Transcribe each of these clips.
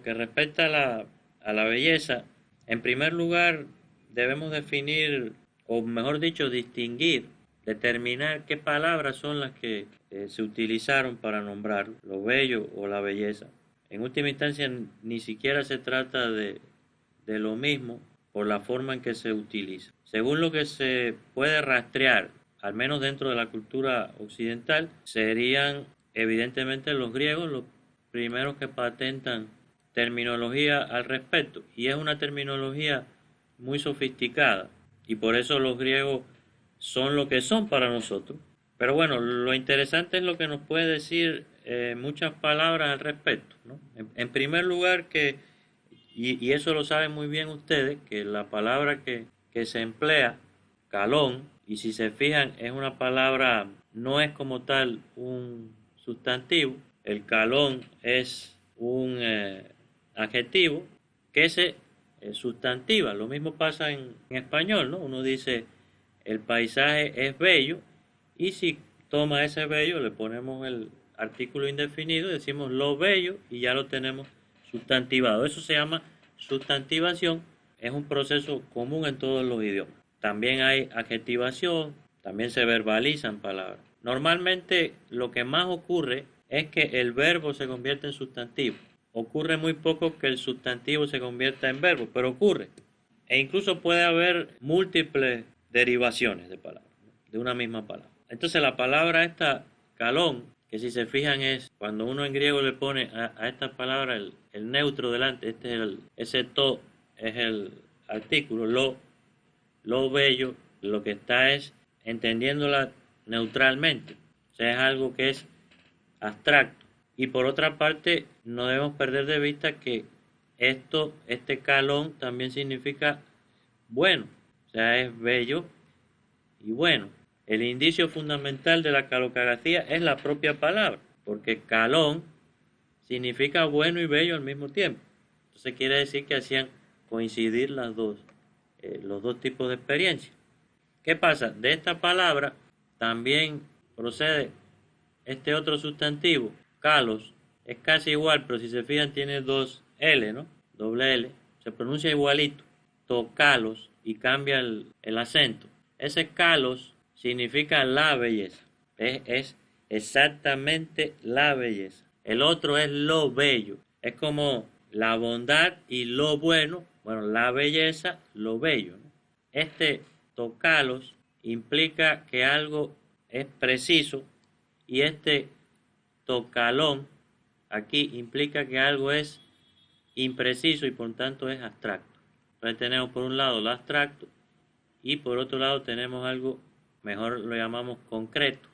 que respecta a la belleza, en primer lugar debemos definir, o mejor dicho, distinguir, determinar qué palabras son las que se utilizaron para nombrar lo bello o la belleza. En última instancia, ni siquiera se trata de lo mismo por la forma en que se utiliza. Según lo que se puede rastrear, al menos dentro de la cultura occidental, serían evidentemente los griegos los primeros que patentan terminología al respecto, y es una terminología muy sofisticada, y por eso los griegos son lo que son para nosotros. Pero bueno, lo interesante es lo que nos puede decir muchas palabras al respecto, ¿no? En primer lugar, y eso lo saben muy bien ustedes, que la palabra que se emplea, calón, y si se fijan es una palabra, no es como tal un sustantivo, el calón es un adjetivo que se sustantiva. Lo mismo pasa en español, ¿no? Uno dice el paisaje es bello y si toma ese bello le ponemos el artículo indefinido, decimos lo bello y ya lo tenemos sustantivado. Eso se llama sustantivación, es un proceso común en todos los idiomas. También hay adjetivación, también se verbalizan palabras. Normalmente lo que más ocurre es que el verbo se convierte en sustantivo. Ocurre muy poco que el sustantivo se convierta en verbo, pero ocurre. E incluso puede haber múltiples derivaciones de palabras, ¿no? De una misma palabra. Entonces la palabra esta, calón, que si se fijan es cuando uno en griego le pone a esta palabra el neutro delante, ese to es el artículo, lo bello, lo que está es entendiéndola neutralmente. O sea, es algo que es abstracto. Y por otra parte, no debemos perder de vista que este calón también significa bueno, o sea, es bello y bueno. El indicio fundamental de la calocracia es la propia palabra, porque calón significa bueno y bello al mismo tiempo. Entonces quiere decir que hacían coincidir los dos tipos de experiencia. ¿Qué pasa? De esta palabra también procede este otro sustantivo, calos, es casi igual, pero si se fijan tiene dos L, ¿no? Doble L, se pronuncia igualito, tocalos, y cambia el acento. Ese calos significa la belleza, es exactamente la belleza. El otro es lo bello, es como la bondad y lo bueno, bueno, la belleza, lo bello, ¿no? Este tocalos implica que algo es preciso y este tocalón aquí implica que algo es impreciso y por tanto es abstracto. Entonces tenemos por un lado lo abstracto y por otro lado tenemos algo, mejor lo llamamos concreto,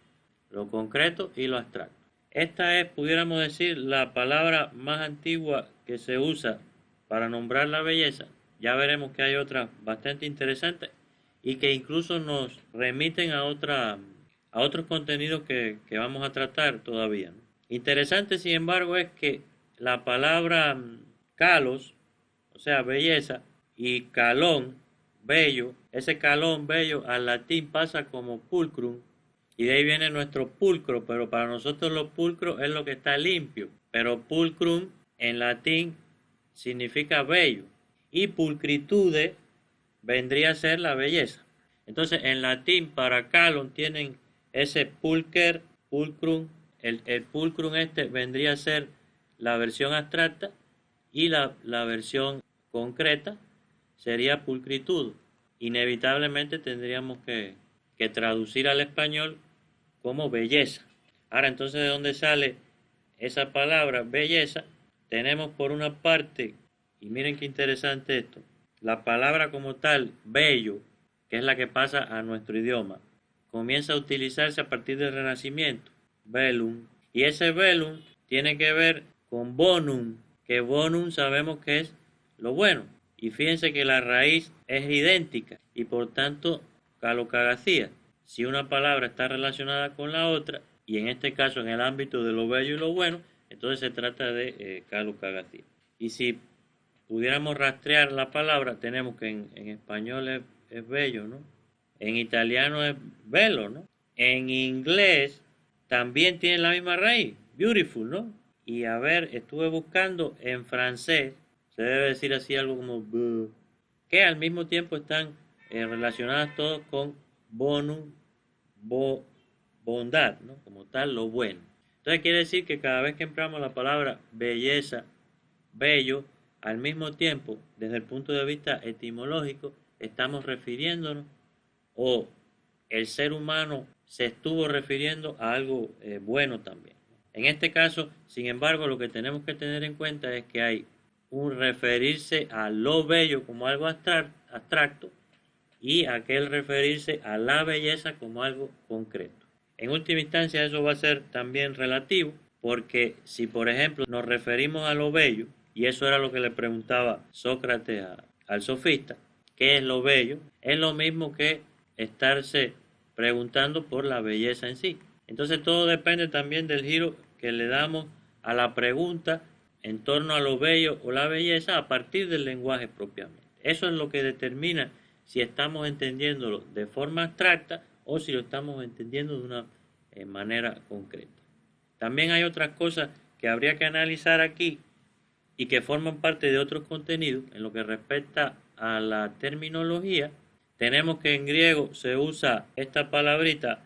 lo concreto y lo abstracto. Esta es, pudiéramos decir, la palabra más antigua que se usa para nombrar la belleza. Ya veremos que hay otras bastante interesantes y que incluso nos remiten a otros contenidos que vamos a tratar todavía, ¿no? Interesante, sin embargo, es que la palabra calos, o sea, belleza, y calón, bello, ese calón bello al latín pasa como pulcrum, y de ahí viene nuestro pulcro, pero para nosotros lo pulcro es lo que está limpio, pero pulcrum en latín significa bello, y pulcritude vendría a ser la belleza. Entonces, en latín para calon tienen ese pulcher, pulcrum, el pulcrum este vendría a ser la versión abstracta y la versión concreta sería pulcritud. Inevitablemente tendríamos que traducir al español como belleza. Ahora, entonces, ¿de dónde sale esa palabra belleza? Tenemos por una parte, y miren qué interesante esto, la palabra como tal, bello, que es la que pasa a nuestro idioma, comienza a utilizarse a partir del Renacimiento, velum, y ese velum tiene que ver con bonum, que bonum sabemos que es lo bueno, y fíjense que la raíz es idéntica, y por tanto, calocagacía, si una palabra está relacionada con la otra, y en este caso en el ámbito de lo bello y lo bueno, entonces se trata de calocagacía. Y si pudiéramos rastrear la palabra, tenemos que en español es bello, ¿no? En italiano es bello, ¿no? En inglés también tiene la misma raíz, beautiful, ¿no? y a ver, estuve buscando en francés, se debe decir así algo como "bleu", que al mismo tiempo están relacionadas todos con bonum, bondad, ¿no? Como tal, lo bueno. Entonces quiere decir que cada vez que empleamos la palabra belleza, bello, al mismo tiempo, desde el punto de vista etimológico, estamos refiriéndonos o el ser humano se estuvo refiriendo a algo bueno también. En este caso, sin embargo, lo que tenemos que tener en cuenta es que hay un referirse a lo bello como algo abstracto y aquel referirse a la belleza como algo concreto. En última instancia, eso va a ser también relativo, porque si por ejemplo nos referimos a lo bello, y eso era lo que le preguntaba Sócrates al sofista, ¿qué es lo bello? Es lo mismo que estarse preguntando por la belleza en sí. Entonces todo depende también del giro que le damos a la pregunta en torno a lo bello o la belleza a partir del lenguaje propiamente. Eso es lo que determina si estamos entendiéndolo de forma abstracta o si lo estamos entendiendo de una manera concreta. También hay otras cosas que habría que analizar aquí y que forman parte de otros contenidos en lo que respecta a la terminología. Tenemos que en griego se usa esta palabrita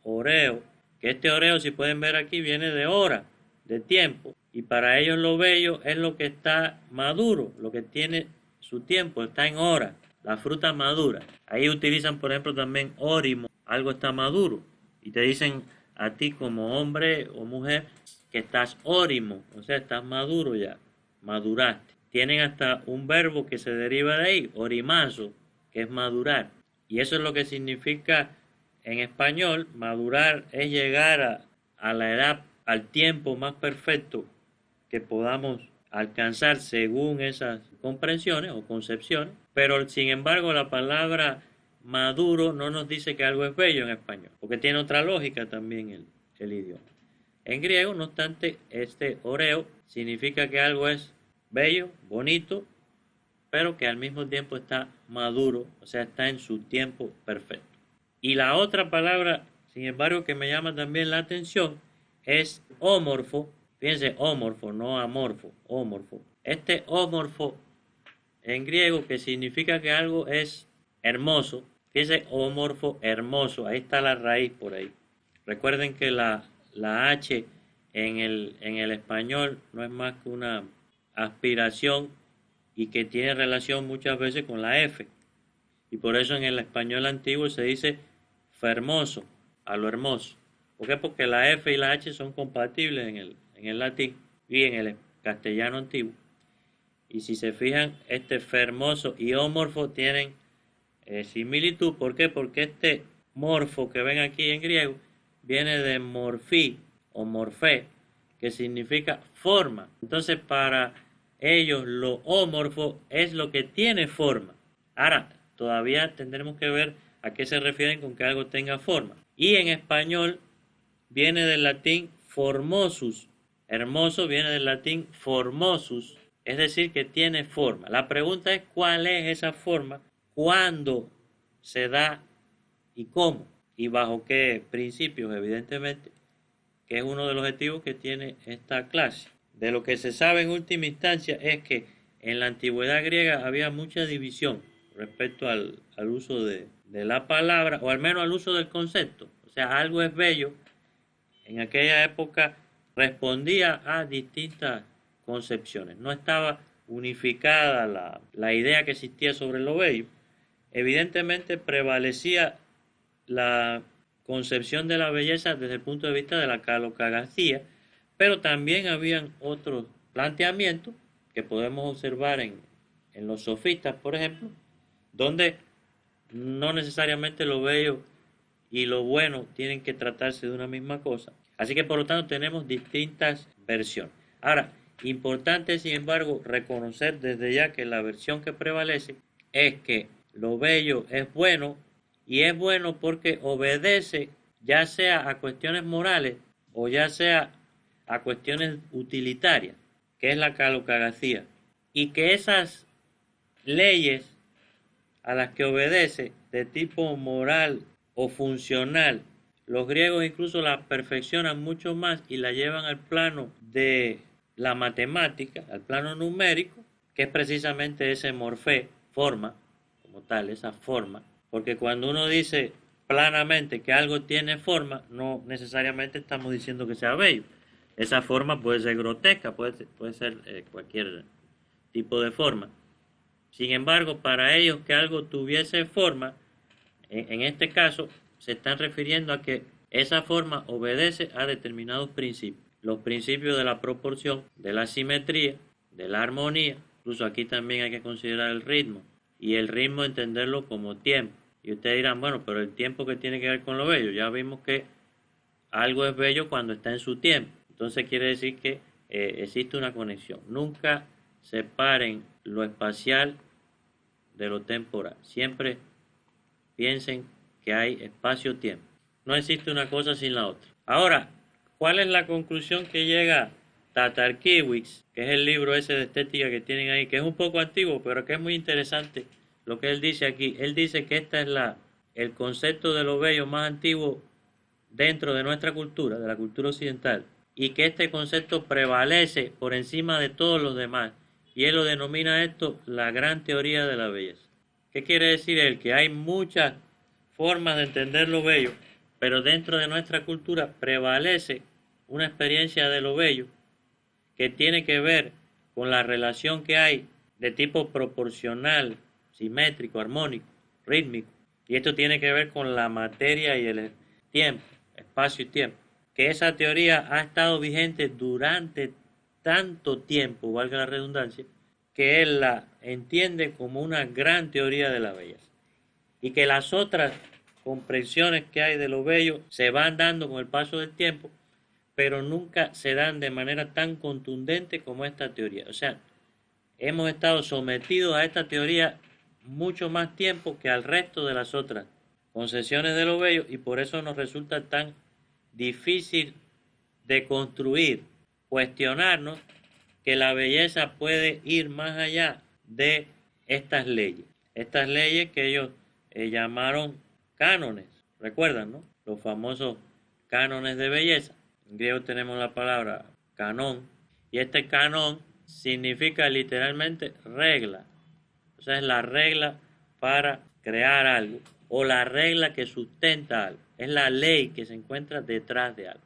oreo, que este oreo, si pueden ver aquí, viene de hora, de tiempo, y para ellos lo bello es lo que está maduro, lo que tiene su tiempo, está en hora, la fruta madura. Ahí utilizan, por ejemplo, también órimo, algo está maduro, y te dicen a ti como hombre o mujer que estás órimo, o sea, estás maduro ya, maduraste. Tienen hasta un verbo que se deriva de ahí, orimazo, que es madurar. Y eso es lo que significa en español, madurar es llegar a la edad, al tiempo más perfecto que podamos alcanzar según esas comprensiones o concepciones, pero sin embargo la palabra maduro no nos dice que algo es bello en español, porque tiene otra lógica también el idioma. En griego, no obstante, este oreo significa que algo es bello, bonito, pero que al mismo tiempo está maduro, o sea, está en su tiempo perfecto. Y la otra palabra, sin embargo, que me llama también la atención es ómorfo. Fíjense, ómorfo, no amorfo, ómorfo. Este ómorfo en griego que significa que algo es hermoso. Fíjense, ómorfo, hermoso. Ahí está la raíz por ahí. Recuerden que la H en el español no es más que una aspiración y que tiene relación muchas veces con la F. Y por eso en el español antiguo se dice fermoso, a lo hermoso. ¿Por qué? Porque la F y la H son compatibles en el latín y en el castellano antiguo. Y si se fijan, este fermoso y ómorfo tienen similitud. ¿Por qué? Porque este morfo que ven aquí en griego viene de morfí o morfé, que significa forma. Entonces para ellos lo ómorfo es lo que tiene forma. Ahora, todavía tendremos que ver a qué se refieren con que algo tenga forma. Y en español viene del latín formosus. Hermoso viene del latín formosus, es decir, que tiene forma. La pregunta es cuál es esa forma, cuándo se da y cómo y bajo qué principios, evidentemente, que es uno de los objetivos que tiene esta clase. De lo que se sabe en última instancia es que en la antigüedad griega había mucha división respecto al uso de la palabra, o al menos al uso del concepto. O sea, algo es bello. En aquella época respondía a distintas concepciones. No estaba unificada la idea que existía sobre lo bello. Evidentemente prevalecía la concepción de la belleza desde el punto de vista de la calocracia, pero también habían otros planteamientos que podemos observar en los sofistas, por ejemplo, donde no necesariamente lo bello y lo bueno tienen que tratarse de una misma cosa. Así que por lo tanto tenemos distintas versiones. Ahora, importante sin embargo reconocer desde ya que la versión que prevalece es que lo bello es bueno y es bueno porque obedece ya sea a cuestiones morales o ya sea a cuestiones utilitarias, que es la calocracia, y que esas leyes a las que obedece de tipo moral o funcional, los griegos incluso las perfeccionan mucho más y la llevan al plano de la matemática, al plano numérico, que es precisamente ese morfé, forma, como tal, esa forma, porque cuando uno dice planamente que algo tiene forma, no necesariamente estamos diciendo que sea bello. Esa forma puede ser grotesca, puede ser cualquier tipo de forma. Sin embargo, para ellos que algo tuviese forma, en este caso se están refiriendo a que esa forma obedece a determinados principios. Los principios de la proporción, de la simetría, de la armonía, incluso aquí también hay que considerar el ritmo, y el ritmo entenderlo como tiempo. Y ustedes dirán, bueno, pero el tiempo que tiene que ver con lo bello, ya vimos que algo es bello cuando está en su tiempo. Entonces quiere decir que existe una conexión. Nunca separen lo espacial de lo temporal. Siempre piensen que hay espacio-tiempo. No existe una cosa sin la otra. Ahora, ¿cuál es la conclusión que llega Tatarkiewicz, que es el libro ese de estética que tienen ahí, que es un poco antiguo, pero que es muy interesante lo que él dice aquí? Él dice que esta es el concepto de lo bello más antiguo dentro de nuestra cultura, de la cultura occidental, y que este concepto prevalece por encima de todos los demás, y él lo denomina esto la gran teoría de la belleza. ¿Qué quiere decir él? Que hay muchas formas de entender lo bello, pero dentro de nuestra cultura prevalece una experiencia de lo bello que tiene que ver con la relación que hay de tipo proporcional, simétrico, armónico, rítmico, y esto tiene que ver con la materia y el tiempo, espacio y tiempo, que esa teoría ha estado vigente durante tanto tiempo, valga la redundancia, que él la entiende como una gran teoría de la belleza, y que las otras comprensiones que hay de lo bello se van dando con el paso del tiempo, pero nunca se dan de manera tan contundente como esta teoría. O sea, hemos estado sometidos a esta teoría mucho más tiempo que al resto de las otras concepciones de lo bello, y por eso nos resulta tan difícil de construir, cuestionarnos que la belleza puede ir más allá de estas leyes que ellos llamaron cánones, recuerdan, ¿no? Los famosos cánones de belleza. En griego tenemos la palabra canón, y este canón significa literalmente regla, o sea, es la regla para crear algo, o la regla que sustenta algo, es la ley que se encuentra detrás de algo.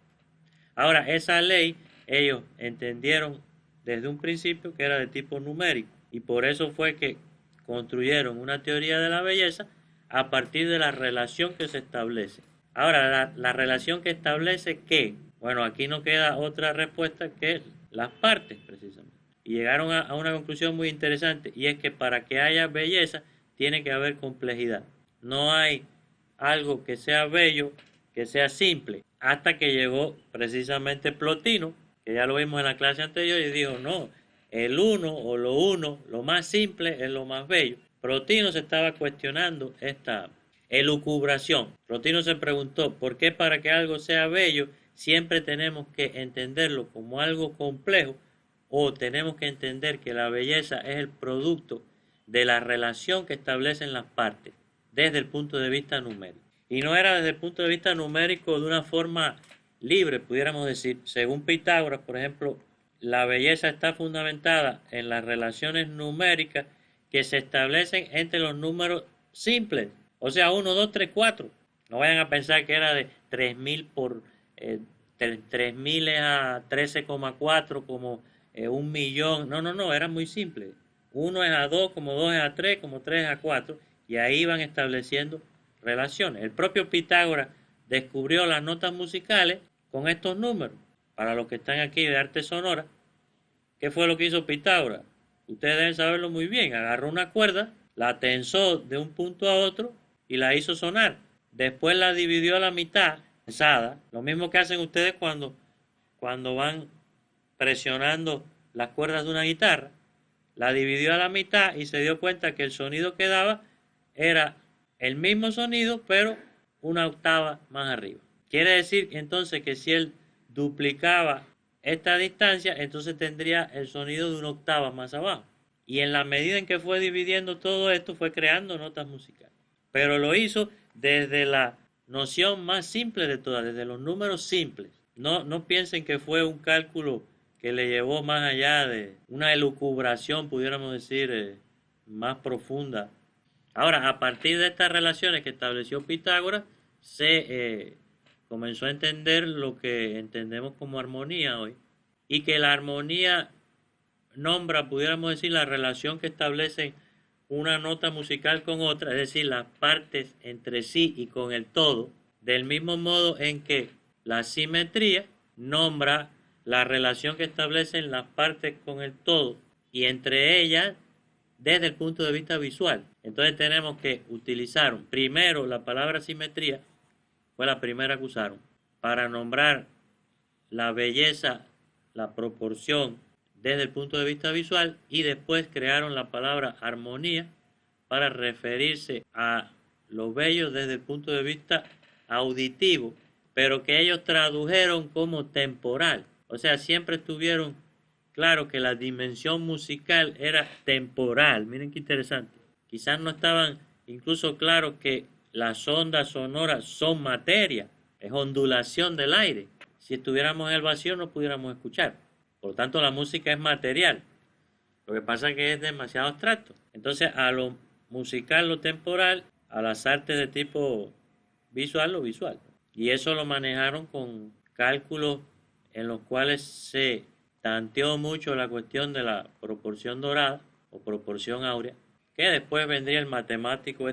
Ahora, esa ley ellos entendieron desde un principio que era de tipo numérico, y por eso fue que construyeron una teoría de la belleza a partir de la relación que se establece. Ahora, la relación que establece, ¿qué? Bueno, aquí no queda otra respuesta que las partes, precisamente. Y llegaron a una conclusión muy interesante, y es que para que haya belleza tiene que haber complejidad. No hay algo que sea bello, que sea simple, hasta que llegó precisamente Plotino, que ya lo vimos en la clase anterior, y dijo, no, el uno, lo más simple es lo más bello. Plotino se estaba cuestionando esta elucubración. Plotino se preguntó, ¿por qué para que algo sea bello siempre tenemos que entenderlo como algo complejo, o tenemos que entender que la belleza es el producto de la relación que establecen las partes desde el punto de vista numérico? Y no era desde el punto de vista numérico de una forma libre, pudiéramos decir. Según Pitágoras, por ejemplo, la belleza está fundamentada en las relaciones numéricas que se establecen entre los números simples, o sea, 1, 2, 3, 4. No vayan a pensar que era de 3000 por 3000 a 13,4 como 1.000.000. No, era muy simple. 1 es a 2, como 2 es a 3, como 3 es a 4, y ahí van estableciendo relaciones. El propio Pitágoras descubrió las notas musicales con estos números. Para los que están aquí de arte sonora, ¿qué fue lo que hizo Pitágoras? Ustedes deben saberlo muy bien. Agarró una cuerda, la tensó de un punto a otro y la hizo sonar. Después la dividió a la mitad, tensada. Lo mismo que hacen ustedes cuando van presionando las cuerdas de una guitarra. La dividió a la mitad y se dio cuenta que el sonido que daba era el mismo sonido, pero una octava más arriba. Quiere decir entonces que si él duplicaba esta distancia, entonces tendría el sonido de una octava más abajo. Y en la medida en que fue dividiendo todo esto, fue creando notas musicales. Pero lo hizo desde la noción más simple de todas, desde los números simples. No piensen que fue un cálculo que le llevó más allá de una elucubración, pudiéramos decir, más profunda. Ahora, a partir de estas relaciones que estableció Pitágoras, se comenzó a entender lo que entendemos como armonía hoy, y que la armonía nombra, pudiéramos decir, la relación que establecen una nota musical con otra, es decir, las partes entre sí y con el todo, del mismo modo en que la simetría nombra la relación que establecen las partes con el todo y entre ellas desde el punto de vista visual. Entonces tenemos que utilizar primero la palabra simetría, fue la primera que usaron, para nombrar la belleza, la proporción desde el punto de vista visual, y después crearon la palabra armonía para referirse a lo bello desde el punto de vista auditivo, pero que ellos tradujeron como temporal. O sea, siempre estuvieron claro que la dimensión musical era temporal. Miren qué interesante. Quizás no estaban incluso claros que las ondas sonoras son materia, es ondulación del aire. Si estuviéramos en el vacío no pudiéramos escuchar. Por lo tanto, la música es material. Lo que pasa es que es demasiado abstracto. Entonces, a lo musical, lo temporal, a las artes de tipo visual, lo visual. Y eso lo manejaron con cálculos en los cuales se tanteó mucho la cuestión de la proporción dorada o proporción áurea, que después vendría el matemático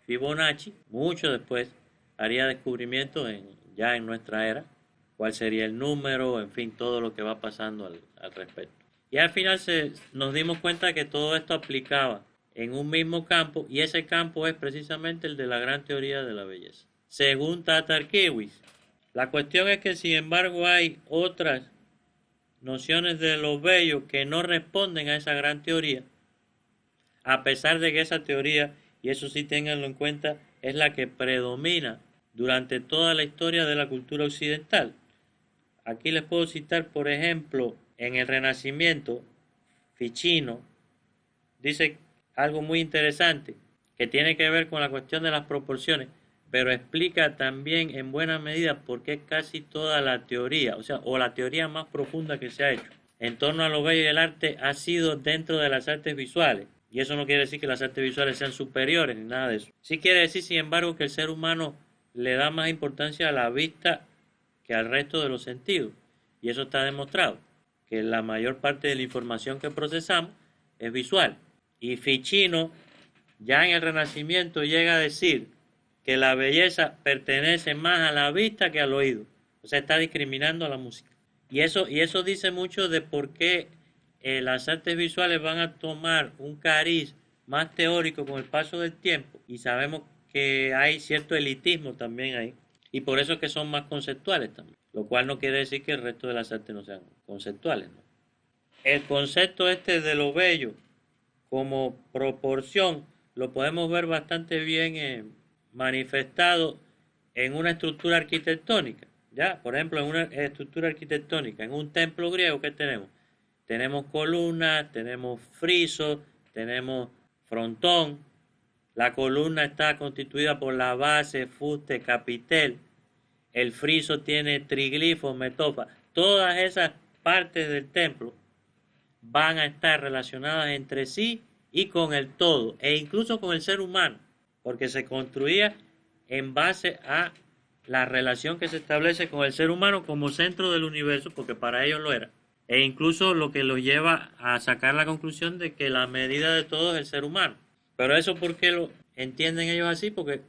Fibonacci, mucho después haría descubrimientos ya en nuestra era, cuál sería el número, en fin, todo lo que va pasando al respecto. Y al final nos dimos cuenta que todo esto aplicaba en un mismo campo, y ese campo es precisamente el de la gran teoría de la belleza. Según Tatarkiewicz, la cuestión es que sin embargo hay otras nociones de lo bello que no responden a esa gran teoría, a pesar de que esa teoría, y eso sí ténganlo en cuenta, es la que predomina durante toda la historia de la cultura occidental. Aquí les puedo citar, por ejemplo, en el Renacimiento, Ficino dice algo muy interesante que tiene que ver con la cuestión de las proporciones, pero explica también en buena medida por qué casi toda la teoría, o la teoría más profunda que se ha hecho en torno a lo bello y el arte ha sido dentro de las artes visuales. Y eso no quiere decir que las artes visuales sean superiores ni nada de eso. Sí quiere decir, sin embargo, que el ser humano le da más importancia a la vista que al resto de los sentidos. Y eso está demostrado, que la mayor parte de la información que procesamos es visual. Y Ficino, ya en el Renacimiento, llega a decir que la belleza pertenece más a la vista que al oído. O sea, está discriminando a la música. Y eso dice mucho de por qué las artes visuales van a tomar un cariz más teórico con el paso del tiempo, y sabemos que hay cierto elitismo también ahí, y por eso es que son más conceptuales también, lo cual no quiere decir que el resto de las artes no sean conceptuales, ¿no? El concepto de lo bello como proporción lo podemos ver bastante bien manifestado en una estructura arquitectónica. Ya, por ejemplo, en una estructura arquitectónica, en un templo griego, ¿qué tenemos? Tenemos columnas, tenemos frisos, tenemos frontón. La columna está constituida por la base, fuste, capitel. El friso tiene triglifos, metopa. Todas esas partes del templo van a estar relacionadas entre sí y con el todo, e incluso con el ser humano, porque se construía en base a la relación que se establece con el ser humano como centro del universo, porque para ellos lo era. E incluso lo que los lleva a sacar la conclusión de que la medida de todo es el ser humano. Pero eso, ¿por qué lo entienden ellos así? Porque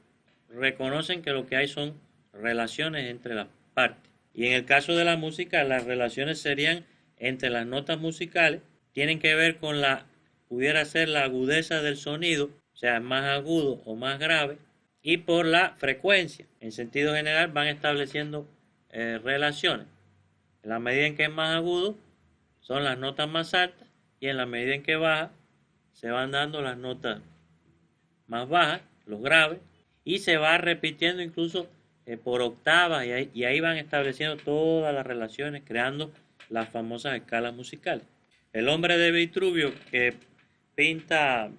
reconocen que lo que hay son relaciones entre las partes. Y en el caso de la música, las relaciones serían entre las notas musicales, tienen que ver con pudiera ser la agudeza del sonido, o sea, más agudo o más grave, y por la frecuencia. En sentido general van estableciendo relaciones. En la medida en que es más agudo, son las notas más altas, y en la medida en que baja, se van dando las notas más bajas, los graves, y se va repitiendo incluso por octavas, y ahí van estableciendo todas las relaciones, creando las famosas escalas musicales. El hombre de Vitruvio que pinta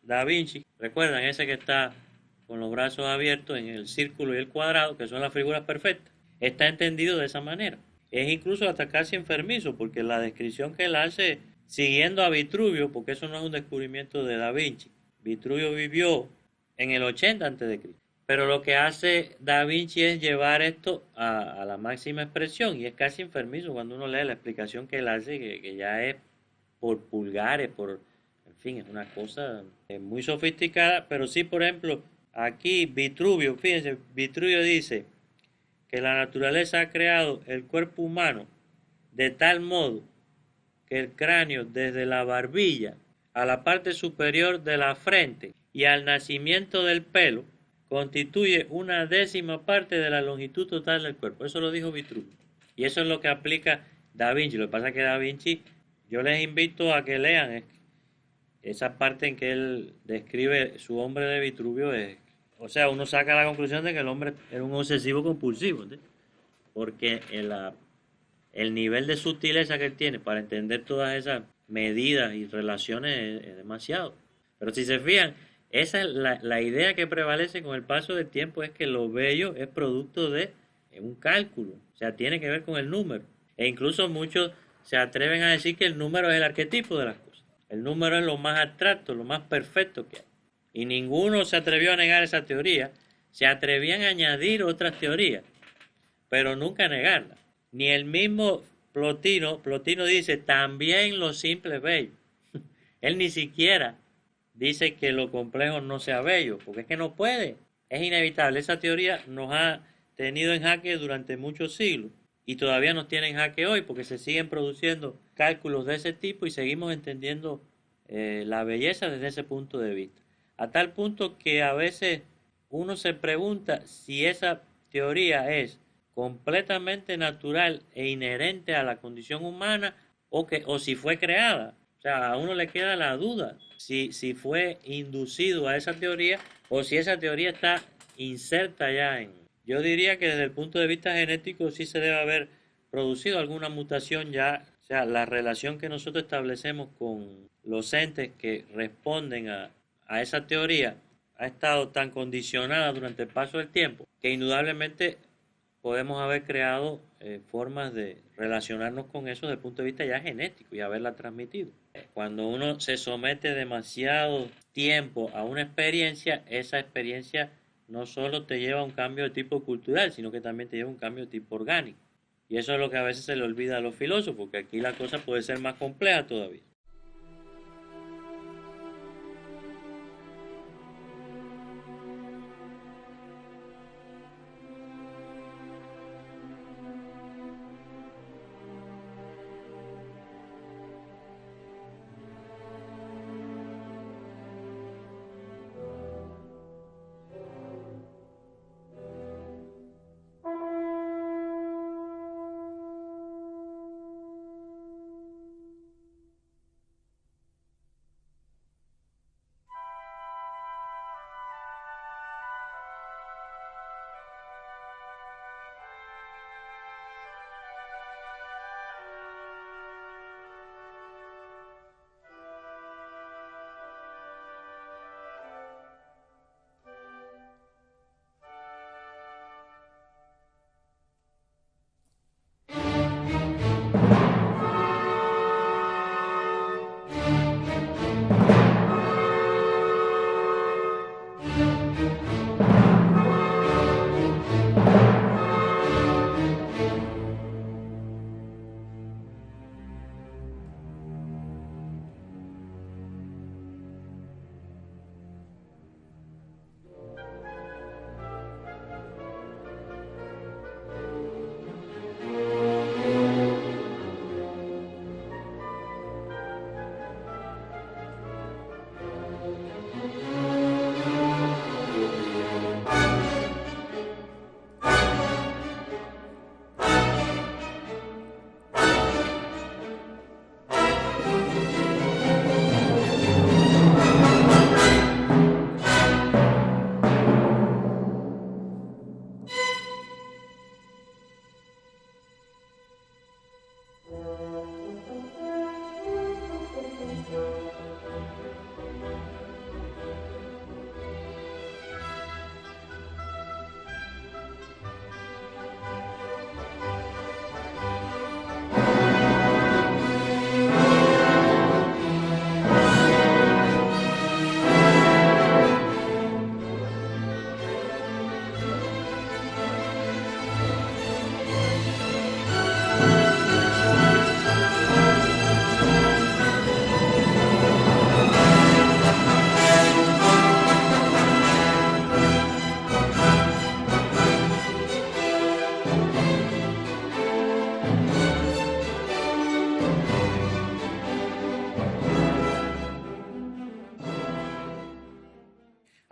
Da Vinci, recuerdan ese que está con los brazos abiertos en el círculo y el cuadrado, que son las figuras perfectas, está entendido de esa manera. es incluso hasta casi enfermizo, porque la descripción que él hace, siguiendo a Vitruvio, porque eso no es un descubrimiento de Da Vinci. Vitruvio vivió en el 80 antes de Cristo. Pero lo que hace Da Vinci es llevar esto a la máxima expresión y es casi enfermizo cuando uno lee la explicación que él hace, que ya es por pulgares, en fin, es una cosa muy sofisticada, pero sí, por ejemplo, aquí Vitruvio, fíjense, Vitruvio dice que la naturaleza ha creado el cuerpo humano de tal modo que el cráneo desde la barbilla a la parte superior de la frente y al nacimiento del pelo constituye una décima parte de la longitud total del cuerpo. Eso lo dijo Vitruvio. Y eso es lo que aplica Da Vinci. Lo que pasa es que Da Vinci, yo les invito a que lean esa parte en que él describe su hombre de Vitruvio. O sea, uno saca la conclusión de que el hombre era un obsesivo compulsivo, ¿entiendes? Porque el nivel de sutileza que él tiene para entender todas esas medidas y relaciones es demasiado. Pero si se fijan, esa es la idea que prevalece con el paso del tiempo, es que lo bello es producto de un cálculo, o sea, tiene que ver con el número. E incluso muchos se atreven a decir que el número es el arquetipo de las cosas. El número es lo más abstracto, lo más perfecto que hay. Y ninguno se atrevió a negar esa teoría, se atrevían a añadir otras teorías, pero nunca a negarla. Ni el mismo Plotino dice, también lo simple es bello. Él ni siquiera dice que lo complejo no sea bello, porque es que no puede. Es inevitable. Esa teoría nos ha tenido en jaque durante muchos siglos y todavía nos tiene en jaque hoy porque se siguen produciendo cálculos de ese tipo y seguimos entendiendo la belleza desde ese punto de vista. A tal punto que a veces uno se pregunta si esa teoría es completamente natural e inherente a la condición humana o si fue creada. O sea, a uno le queda la duda si fue inducido a esa teoría o si esa teoría está inserta ya en... Yo diría que desde el punto de vista genético sí se debe haber producido alguna mutación ya, o sea, la relación que nosotros establecemos con los entes que responden a esa teoría ha estado tan condicionada durante el paso del tiempo que indudablemente podemos haber creado formas de relacionarnos con eso desde el punto de vista ya genético y haberla transmitido. Cuando uno se somete demasiado tiempo a una experiencia, esa experiencia no solo te lleva a un cambio de tipo cultural, sino que también te lleva a un cambio de tipo orgánico. Y eso es lo que a veces se le olvida a los filósofos, porque aquí la cosa puede ser más compleja todavía.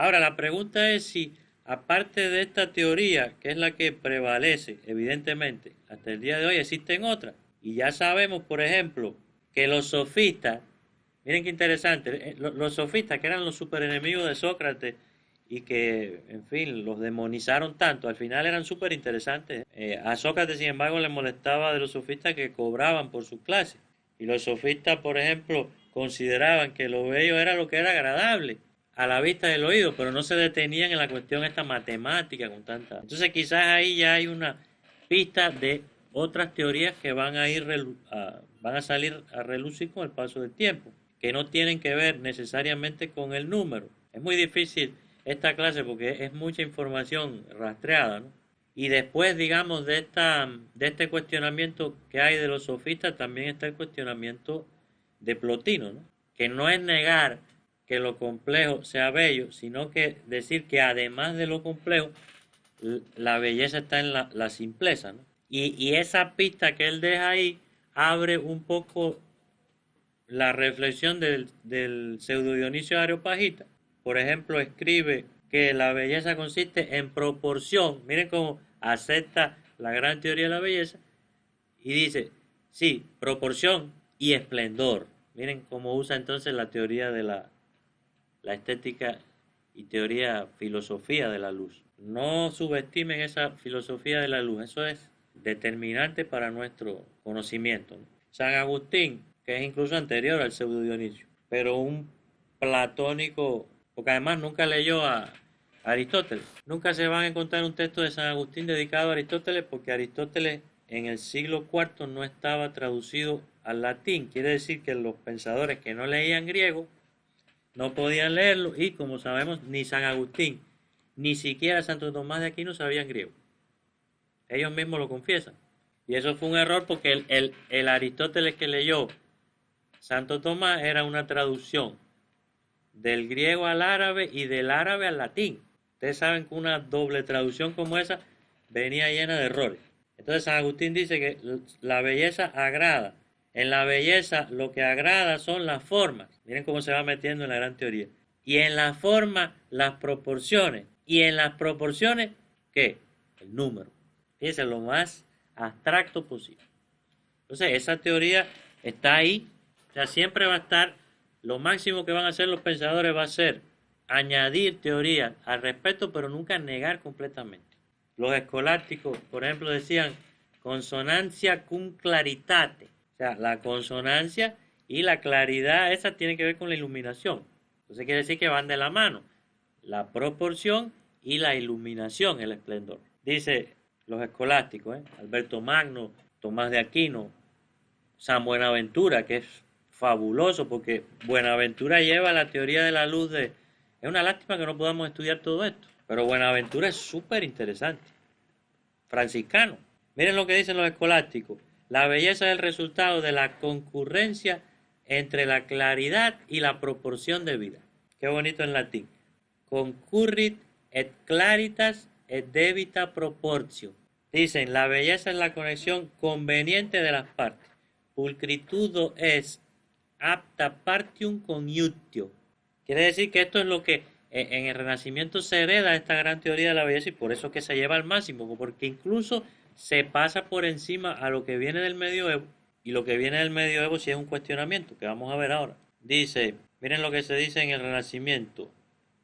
Ahora, la pregunta es si, aparte de esta teoría, que es la que prevalece, evidentemente, hasta el día de hoy, existen otras. Y ya sabemos, por ejemplo, que los sofistas, miren qué interesante, los sofistas que eran los superenemigos de Sócrates y que, en fin, los demonizaron tanto, al final eran súper interesantes. A Sócrates, sin embargo, le molestaba de los sofistas que cobraban por sus clases. Y los sofistas, por ejemplo, consideraban que lo bello era lo que era agradable a la vista del oído, pero no se detenían en la cuestión esta matemática con tanta. Entonces quizás ahí ya hay una pista de otras teorías que van a van a salir a relucir con el paso del tiempo, que no tienen que ver necesariamente con el número. Es muy difícil esta clase porque es mucha información rastreada, ¿no? Y después, digamos, de este cuestionamiento que hay de los sofistas, también está el cuestionamiento de Plotino, ¿no? Que no es negar que lo complejo sea bello, sino que decir que además de lo complejo, la belleza está en la simpleza, ¿no? Y esa pista que él deja ahí abre un poco la reflexión del pseudo Dionisio Areopagita. Por ejemplo, escribe que la belleza consiste en proporción. Miren cómo acepta la gran teoría de la belleza y dice, sí, proporción y esplendor. Miren cómo usa entonces la teoría de la estética y teoría filosofía de la luz. No subestimen esa filosofía de la luz, eso es determinante para nuestro conocimiento, ¿no? San Agustín, que es incluso anterior al pseudo Dionisio, pero un platónico, porque además nunca leyó a Aristóteles. Nunca se van a encontrar un texto de San Agustín dedicado a Aristóteles porque Aristóteles en el siglo IV no estaba traducido al latín. Quiere decir que los pensadores que no leían griego no podían leerlo y, como sabemos, ni San Agustín ni siquiera Santo Tomás de Aquino sabían griego. Ellos mismos lo confiesan. Y eso fue un error porque el Aristóteles que leyó Santo Tomás era una traducción del griego al árabe y del árabe al latín. Ustedes saben que una doble traducción como esa venía llena de errores. Entonces San Agustín dice que la belleza agrada. En la belleza lo que agrada son las formas. Miren cómo se va metiendo en la gran teoría. Y en la forma las proporciones. Y en las proporciones, ¿qué? El número. Fíjense, lo más abstracto posible. Entonces esa teoría está ahí. O sea, siempre va a estar. Lo máximo que van a hacer los pensadores va a ser añadir teoría al respecto, pero nunca negar completamente. Los escolásticos, por ejemplo, decían consonancia cum claritate. O sea, la consonancia y la claridad, esa tiene que ver con la iluminación. Entonces quiere decir que van de la mano. La proporción y la iluminación, el esplendor. Dice los escolásticos, Alberto Magno, Tomás de Aquino, San Buenaventura, que es fabuloso porque Buenaventura lleva la teoría de la luz de... Es una lástima que no podamos estudiar todo esto, pero Buenaventura es súper interesante. Franciscano. Miren lo que dicen los escolásticos. La belleza es el resultado de la concurrencia entre la claridad y la proporción de vida. Qué bonito en latín. Concurrit et claritas et debita proportio. Dicen, la belleza es la conexión conveniente de las partes. Pulcritudo es apta partium coniunctio. Quiere decir que esto es lo que en el Renacimiento se hereda esta gran teoría de la belleza y por eso es que se lleva al máximo, porque incluso se pasa por encima a lo que viene del medioevo y lo que viene del medioevo sí es un cuestionamiento que vamos a ver ahora. Dice, miren lo que se dice en el Renacimiento.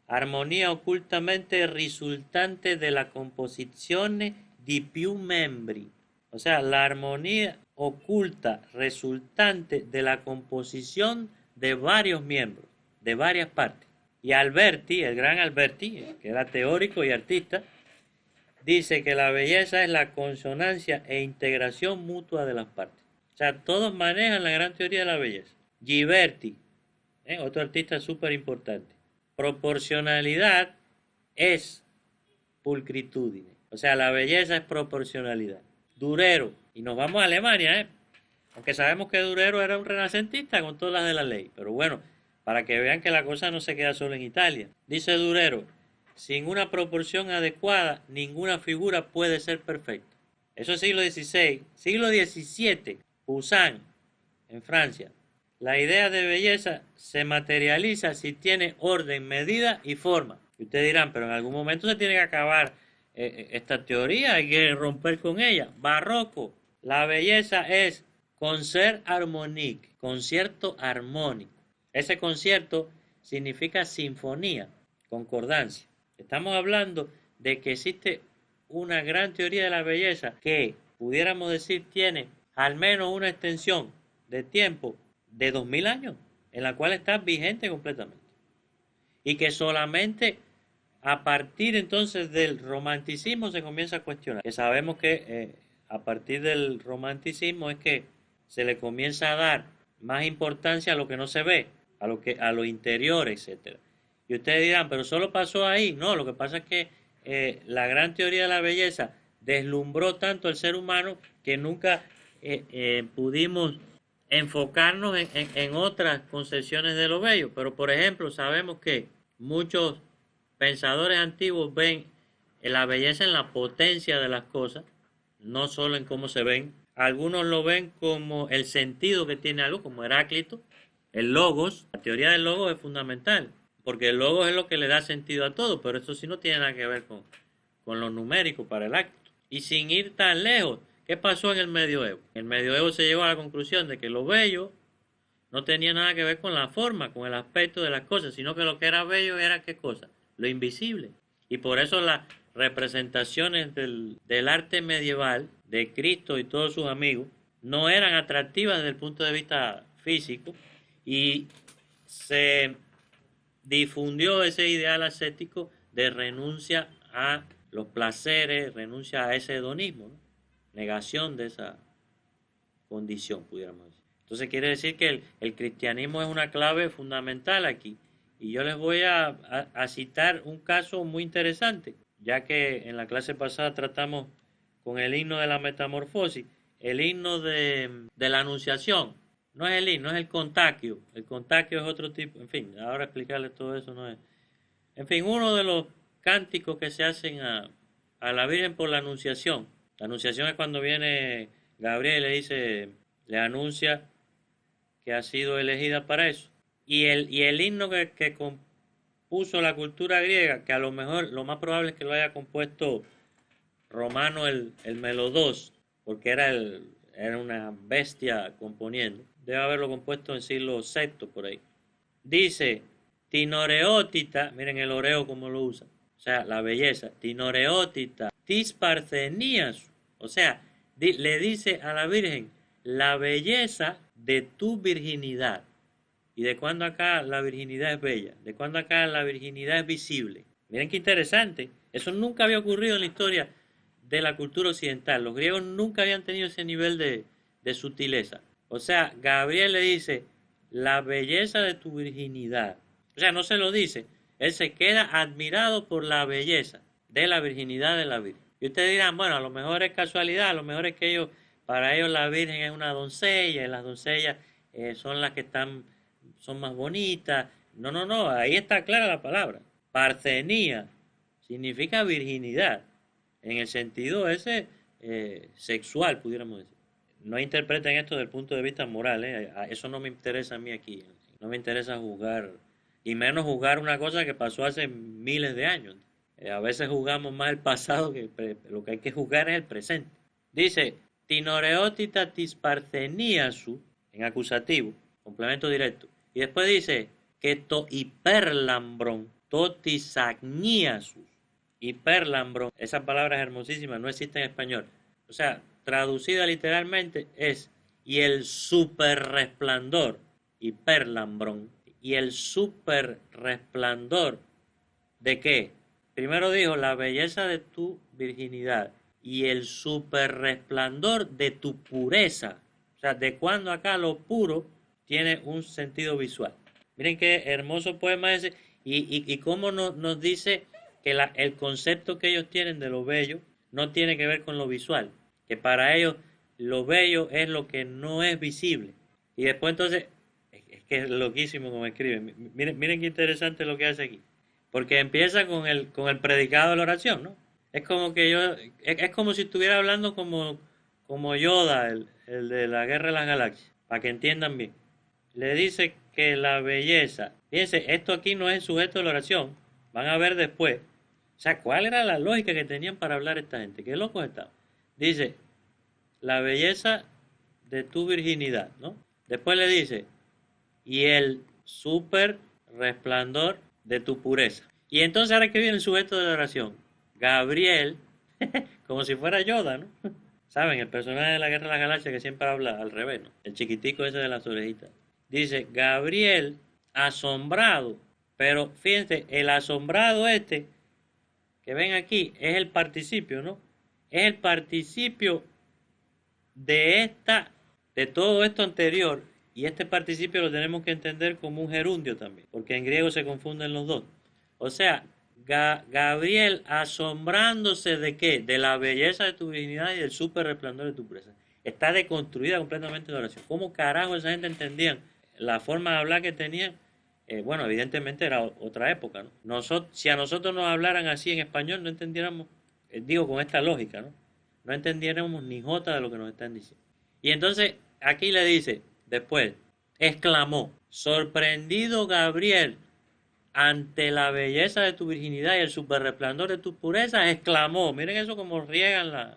Armonía ocultamente resultante de la composizione di più membri. O sea, la armonía oculta resultante de la composición de varios miembros, de varias partes. Y Alberti, el gran Alberti, que era teórico y artista, dice que la belleza es la consonancia e integración mutua de las partes. O sea, todos manejan la gran teoría de la belleza. Ghiberti, otro artista súper importante. Proporcionalidad es pulcritudine. O sea, la belleza es proporcionalidad. Durero, y nos vamos a Alemania, aunque sabemos que Durero era un renacentista con todas las de la ley, pero bueno, para que vean que la cosa no se queda solo en Italia. Dice Durero, sin una proporción adecuada, ninguna figura puede ser perfecta. Eso es siglo XVI. Siglo XVII, Poussin, en Francia. La idea de belleza se materializa si tiene orden, medida y forma. Y ustedes dirán, pero en algún momento se tiene que acabar esta teoría, hay que romper con ella. Barroco, la belleza es concert harmonique, concierto armónico. Ese concierto significa sinfonía, concordancia. Estamos hablando de que existe una gran teoría de la belleza que pudiéramos decir tiene al menos una extensión de tiempo de 2000 años, en la cual está vigente completamente. Y que solamente a partir entonces del romanticismo se comienza a cuestionar. Que sabemos que a partir del romanticismo es que se le comienza a dar más importancia a lo que no se ve, a lo interior, etcétera. Y ustedes dirán, pero solo pasó ahí. No, lo que pasa es que la gran teoría de la belleza deslumbró tanto al ser humano que nunca pudimos enfocarnos en otras concepciones de lo bello. Pero por ejemplo, sabemos que muchos pensadores antiguos ven la belleza en la potencia de las cosas, no solo en cómo se ven. Algunos lo ven como el sentido que tiene algo, como Heráclito, el logos. La teoría del logos es fundamental, porque el logos es lo que le da sentido a todo, pero eso sí no tiene nada que ver con lo numérico para el acto. Y sin ir tan lejos, ¿qué pasó en el medioevo? En el medioevo se llegó a la conclusión de que lo bello no tenía nada que ver con la forma, con el aspecto de las cosas, sino que lo que era bello era ¿qué cosa? Lo invisible. Y por eso las representaciones del arte medieval, de Cristo y todos sus amigos, no eran atractivas desde el punto de vista físico y se difundió ese ideal ascético de renuncia a los placeres, renuncia a ese hedonismo, ¿no? Negación de esa condición, pudiéramos decir. Entonces quiere decir que el cristianismo es una clave fundamental aquí. Y yo les voy a citar un caso muy interesante, ya que en la clase pasada tratamos con el himno de la metamorfosis, el himno de la anunciación. No es el himno, es el contagio. El contagio es otro tipo, en fin, ahora explicarles todo eso no es. En fin, uno de los cánticos que se hacen a la Virgen por la anunciación. La anunciación es cuando viene Gabriel y le dice, le anuncia que ha sido elegida para eso. Y el himno que compuso la cultura griega, que a lo mejor, lo más probable es que lo haya compuesto Romano el Melodós, porque era una bestia componiendo. Debe haberlo compuesto en siglo VI por ahí. Dice, Tinoreótita, miren el oreo como lo usa, o sea, la belleza, Tinoreótita, tis parcenías, o sea, le dice a la Virgen, la belleza de tu virginidad. ¿Y de cuándo acá la virginidad es bella? ¿De cuándo acá la virginidad es visible? Miren qué interesante. Eso nunca había ocurrido en la historia de la cultura occidental. Los griegos nunca habían tenido ese nivel de sutileza. O sea, Gabriel le dice, la belleza de tu virginidad. O sea, no se lo dice. Él se queda admirado por la belleza de la virginidad de la Virgen. Y ustedes dirán, bueno, a lo mejor es casualidad, a lo mejor es que para ellos la Virgen es una doncella y las doncellas son las que son más bonitas. No, no, no, ahí está clara la palabra. Parcenía significa virginidad, en el sentido ese sexual, pudiéramos decir. No interpreten esto desde el punto de vista moral, eso no me interesa a mí aquí. No me interesa juzgar, y menos juzgar una cosa que pasó hace miles de años. A veces juzgamos más el pasado que lo que hay que juzgar es el presente. Dice, tinoreotita tis parceniasu, en acusativo, complemento directo. Y después dice, que to hiperlambron, totisagniasus. Hiperlambron, esa palabra es hermosísima, no existe en español. O sea, traducida literalmente es, y el super resplandor, hiperlambron, y el super resplandor, ¿de qué? Primero dijo, la belleza de tu virginidad, y el super resplandor de tu pureza. O sea, de cuando acá lo puro tiene un sentido visual. Miren qué hermoso poema ese, y cómo nos dice que el concepto que ellos tienen de lo bello no tiene que ver con lo visual, que para ellos lo bello es lo que no es visible. Y después entonces, es que es loquísimo como escriben. Miren qué interesante lo que hace aquí. Porque empieza con el predicado de la oración, ¿no? Es como que es como si estuviera hablando como Yoda, el de la Guerra de las Galaxias, para que entiendan bien. Le dice que la belleza, fíjense, esto aquí no es el sujeto de la oración, Van a ver después. O sea, ¿cuál era la lógica que tenían para hablar esta gente? ¿Qué locos estaban? Dice, la belleza de tu virginidad, ¿no? Después le dice, y el súper resplandor de tu pureza. Y entonces ahora que viene el sujeto de la oración, Gabriel, como si fuera Yoda, ¿no? ¿Saben? El personaje de la Guerra de las Galaxias que siempre habla al revés, ¿no? El chiquitico ese de las orejitas. Dice, Gabriel, asombrado, pero fíjense, el asombrado este que ven aquí es el participio, ¿no? Es el participio de todo esto anterior, y este participio lo tenemos que entender como un gerundio también, porque en griego se confunden los dos. O sea, Gabriel asombrándose de qué, de la belleza de tu dignidad y del súper resplandor de tu pureza. Está deconstruida completamente la oración. ¿Cómo carajo esa gente entendían la forma de hablar que tenían? Bueno, evidentemente era otra época, ¿no? Si a nosotros nos hablaran así en español, no entendiéramos, digo con esta lógica, ¿no? No entendiéramos ni jota de lo que nos están diciendo. Y entonces aquí le dice, después, exclamó, sorprendido Gabriel ante la belleza de tu virginidad y el superresplandor de tu pureza, exclamó, miren eso como riegan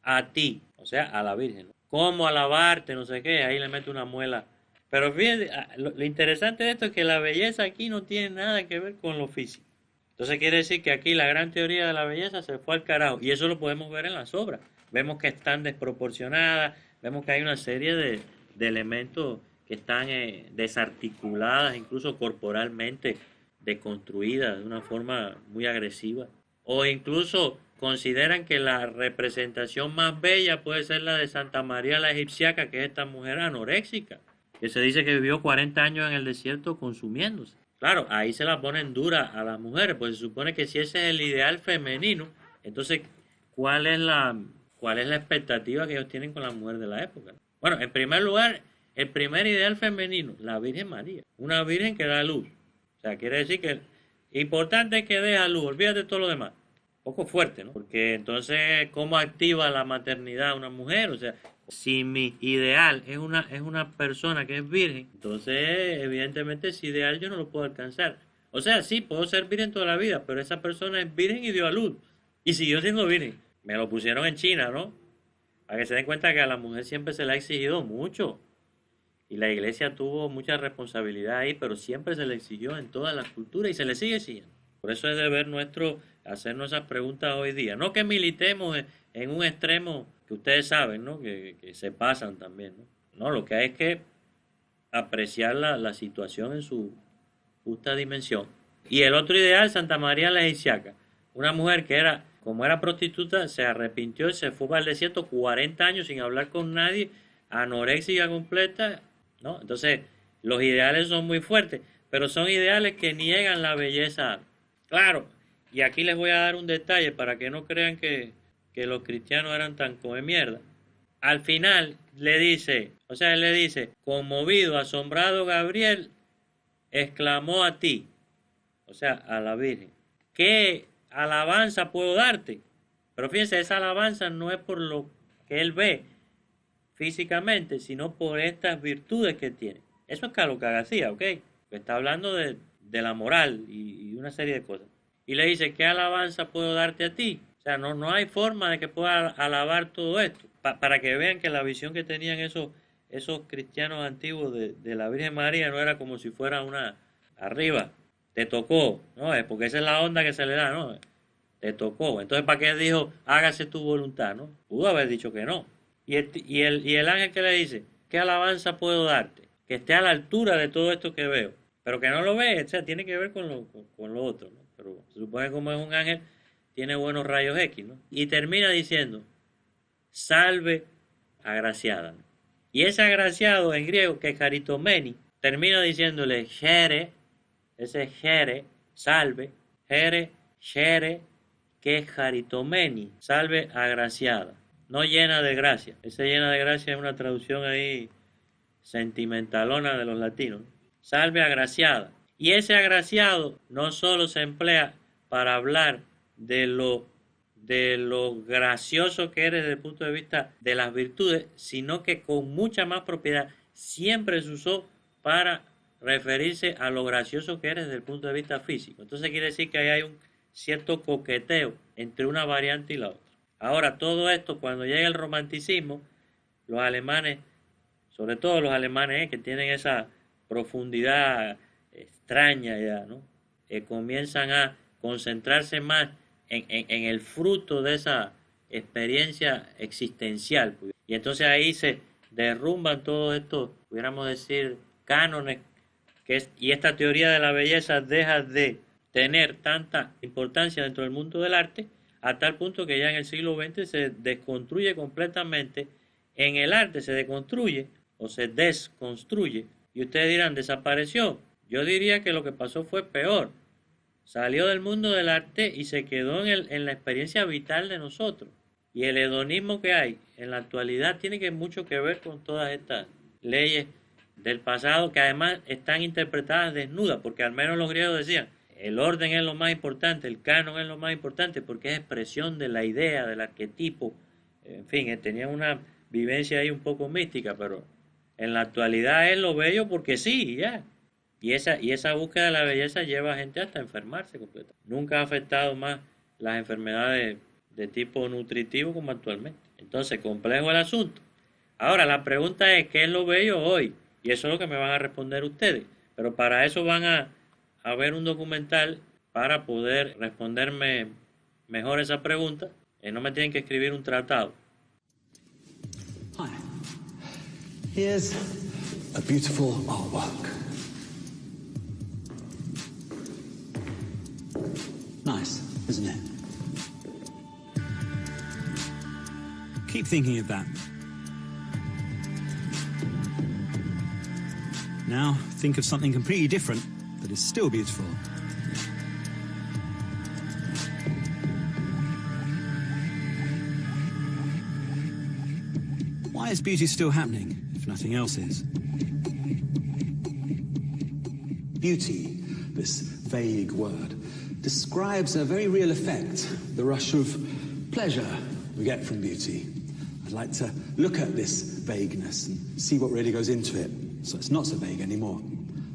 a ti, o sea, a la Virgen, ¿no? Cómo alabarte, no sé qué, ahí le mete una muela. Pero fíjense, lo interesante de esto es que la belleza aquí no tiene nada que ver con lo físico. Entonces quiere decir que aquí la gran teoría de la belleza se fue al carajo. Y eso lo podemos ver en las obras. Vemos que están desproporcionadas, vemos que hay una serie de elementos que están desarticuladas, incluso corporalmente deconstruidas de una forma muy agresiva. O incluso consideran que la representación más bella puede ser la de Santa María la Egipciaca, que es esta mujer anoréxica, que se dice que vivió 40 años en el desierto consumiéndose. Claro, ahí se la ponen dura a las mujeres, pues se supone que si ese es el ideal femenino, entonces, ¿cuál es la expectativa que ellos tienen con la mujer de la época? Bueno, en primer lugar, el primer ideal femenino, la Virgen María, una virgen que da luz. O sea, quiere decir que importante es que deja luz, olvídate de todo lo demás. Un poco fuerte, ¿no? Porque entonces, ¿cómo activa la maternidad una mujer? O sea, si mi ideal es una persona que es virgen, entonces evidentemente ese ideal yo no lo puedo alcanzar. O sea, sí, puedo ser virgen toda la vida, pero esa persona es virgen y dio a luz. Y siguió siendo virgen. Me lo pusieron en China, ¿no? Para que se den cuenta que a la mujer siempre se le ha exigido mucho. Y la iglesia tuvo mucha responsabilidad ahí, pero siempre se le exigió en todas las culturas y se le sigue exigiendo. Por eso es deber nuestro hacernos esas preguntas hoy día. No que militemos en un extremo que ustedes saben, ¿no? Que se pasan también, ¿no? No, lo que hay es que apreciar la situación en su justa dimensión. Y el otro ideal, Santa María la Egipciaca, una mujer que era, como era prostituta, se arrepintió y se fue para el desierto 40 años sin hablar con nadie, anoréxica completa, ¿no? Entonces, los ideales son muy fuertes, pero son ideales que niegan la belleza. Claro, y aquí les voy a dar un detalle para que no crean que los cristianos eran tan come mierda. Al final le dice, o sea, él le dice, conmovido, asombrado Gabriel, exclamó a ti, o sea, a la Virgen, ¿qué alabanza puedo darte? Pero fíjense, esa alabanza no es por lo que él ve físicamente, sino por estas virtudes que tiene. Eso es Carlos García, ¿ok? Está hablando de la moral y una serie de cosas. Y le dice, ¿qué alabanza puedo darte a ti? O sea, no hay forma de que pueda alabar todo esto. Para que vean que la visión que tenían esos cristianos antiguos de la Virgen María no era como si fuera una arriba, te tocó, ¿no? Es porque esa es la onda que se le da, ¿no? Te tocó. Entonces, ¿para qué dijo, hágase tu voluntad, ¿no? Pudo haber dicho que no. Y el ángel que le dice, ¿qué alabanza puedo darte? Que esté a la altura de todo esto que veo. Pero que no lo ve, o sea, tiene que ver con lo otro, ¿no? Pero se supone que como es un ángel, tiene buenos rayos X, ¿no? Y termina diciendo, salve agraciada, ¿no? Y ese agraciado en griego, que es caritomeni, termina diciéndole, jere, ese jere, salve, jere, jere, que es caritomeni, salve agraciada, no llena de gracia. Ese llena de gracia es una traducción ahí sentimentalona de los latinos. Salve agraciada. Y ese agraciado no solo se emplea para hablar de lo gracioso que eres desde el punto de vista de las virtudes, sino que con mucha más propiedad siempre se usó para referirse a lo gracioso que eres desde el punto de vista físico. Entonces quiere decir que ahí hay un cierto coqueteo entre una variante y la otra. Ahora, todo esto, cuando llega el romanticismo, los alemanes, sobre todo los alemanes que tienen esa profundidad extraña ya, ¿no? Comienzan a concentrarse más en el fruto de esa experiencia existencial. Y entonces ahí se derrumban todos estos, pudiéramos decir, cánones, y esta teoría de la belleza deja de tener tanta importancia dentro del mundo del arte, a tal punto que ya en el siglo XX se desconstruye completamente. En el arte se deconstruye o se desconstruye. Y ustedes dirán, ¿desapareció? Yo diría que lo que pasó fue peor. Salió del mundo del arte y se quedó en la experiencia vital de nosotros. Y el hedonismo que hay en la actualidad tiene mucho que ver con todas estas leyes del pasado, que además están interpretadas desnudas, porque al menos los griegos decían, el orden es lo más importante, el canon es lo más importante, porque es expresión de la idea, del arquetipo. En fin, tenían una vivencia ahí un poco mística, pero en la actualidad es lo bello porque sí, ya. Y esa búsqueda de la belleza lleva a gente hasta a enfermarse completamente. Nunca ha afectado más las enfermedades de tipo nutritivo como actualmente. Entonces, complejo el asunto. Ahora, la pregunta es, ¿qué es lo bello hoy? Y eso es lo que me van a responder ustedes. Pero para eso van a ver un documental para poder responderme mejor esa pregunta. No me tienen que escribir un tratado. Hi. Here's a beautiful artwork. Nice, isn't it? Keep thinking of that. Now, think of something completely different that is still beautiful. Why is beauty still happening, if nothing else is? Beauty, this vague word, describes a very real effect, the rush of pleasure we get from beauty. I'd like to look at this vagueness and see what really goes into it, so it's not so vague anymore.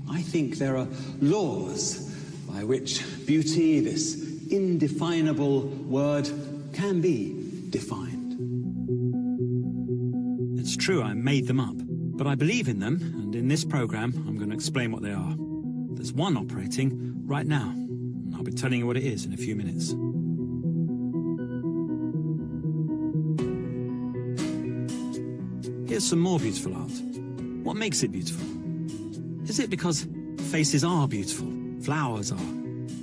I think there are laws by which beauty, this indefinable word, can be defined. It's true, I made them up, but I believe in them, and in this program, I'm going to explain what they are. There's one operating right now, and I'll be telling you what it is in a few minutes. Here's some more beautiful art. What makes it beautiful? Is it because faces are beautiful, flowers are,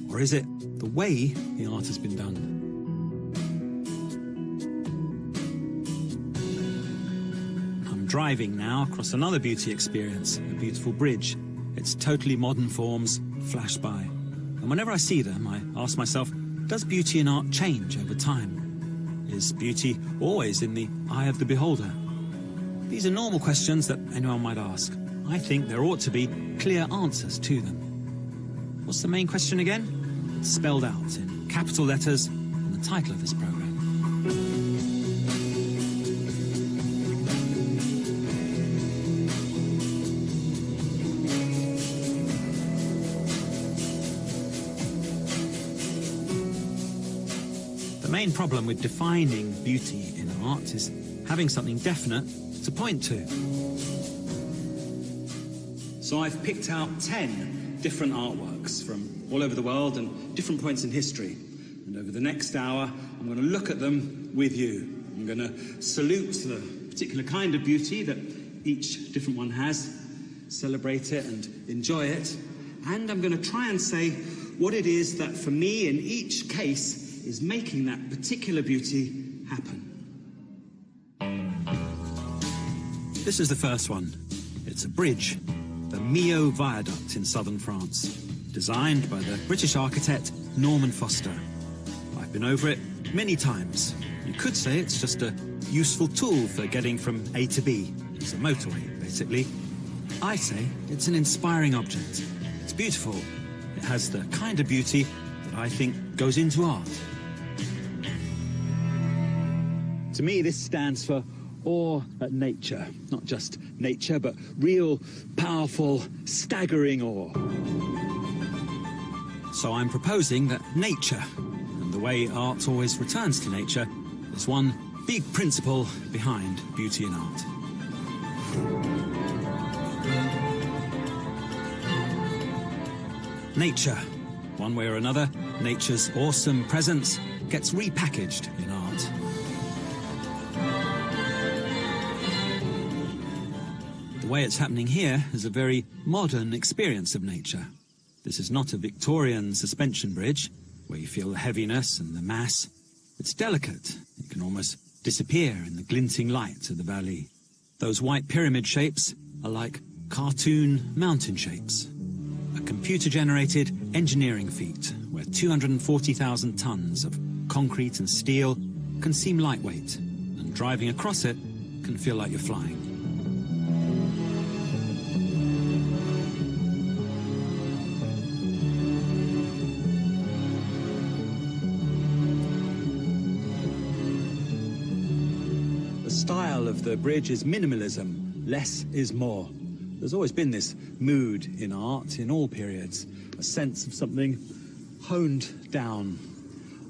or is it the way the art has been done? I'm driving now across another beauty experience, a beautiful bridge. Its totally modern forms flash by. And whenever I see them, I ask myself, does beauty in art change over time? Is beauty always in the eye of the beholder? These are normal questions that anyone might ask. I think there ought to be clear answers to them. What's the main question again? It's spelled out in capital letters in the title of this program. The main problem with defining beauty in art is having something definite to point to. So I've picked out 10 different artworks from all over the world and different points in history. And over the next hour, I'm going to look at them with you. I'm going to salute the particular kind of beauty that each different one has, celebrate it and enjoy it. And I'm going to try and say what it is that, for me, in each case, is making that particular beauty happen. This is the first one. It's a bridge, the Millau Viaduct in southern France, designed by the British architect Norman Foster. I've been over it many times. You could say it's just a useful tool for getting from A to B. It's a motorway, basically. I say it's an inspiring object. It's beautiful. It has the kind of beauty that I think goes into art. To me, this stands for awe at nature. Not just nature, but real, powerful, staggering awe. So I'm proposing that nature, and the way art always returns to nature, is one big principle behind beauty in art. Nature. One way or another, nature's awesome presence gets repackaged in art. The way it's happening here is a very modern experience of nature. This is not a Victorian suspension bridge, where you feel the heaviness and the mass. It's delicate. It can almost disappear in the glinting light of the valley. Those white pyramid shapes are like cartoon mountain shapes. A computer-generated engineering feat where 240,000 tons of concrete and steel can seem lightweight, and driving across it can feel like you're flying. The style of the bridge is minimalism. Less is more. There's always been this mood in art in all periods, a sense of something honed down,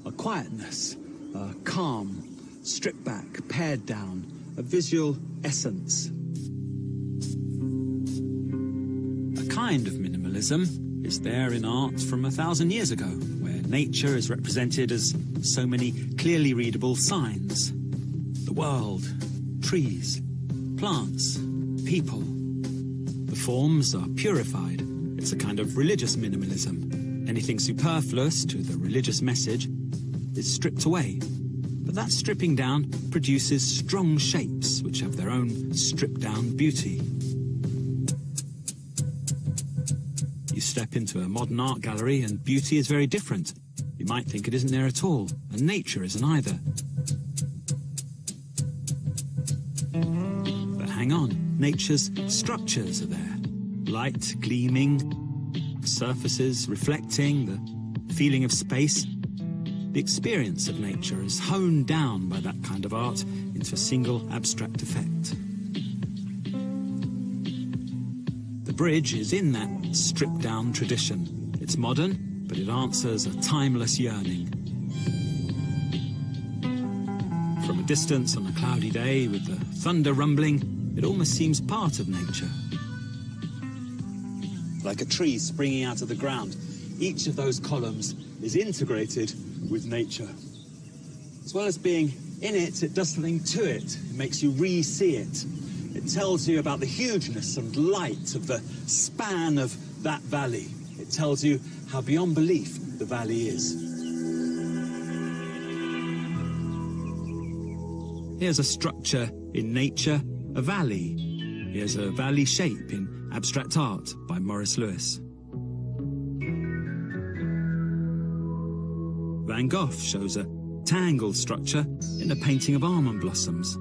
a quietness, a calm, stripped back, pared down, a visual essence. A kind of minimalism is there in art from 1,000 years ago, where nature is represented as so many clearly readable signs. The world, trees, plants, people. The forms are purified. It's a kind of religious minimalism. Anything superfluous to the religious message is stripped away. But that stripping down produces strong shapes which have their own stripped-down beauty. You step into a modern art gallery and beauty is very different. You might think it isn't there at all, and nature isn't either. But hang on, nature's structures are there. Light gleaming, surfaces reflecting, the feeling of space. The experience of nature is honed down by that kind of art into a single abstract effect. The bridge is in that stripped-down tradition. It's modern, but it answers a timeless yearning. From a distance on a cloudy day with the thunder rumbling, it almost seems part of nature. Like a tree springing out of the ground, each of those columns is integrated with nature. As well as being in it, it does something to it. It makes you re-see it. It tells you about the hugeness and light of the span of that valley. It tells you how beyond belief the valley is. Here's a structure in nature, a valley. Here's a valley shape in abstract art by Maurice Lewis. Van Gogh shows a tangled structure in a painting of almond blossoms.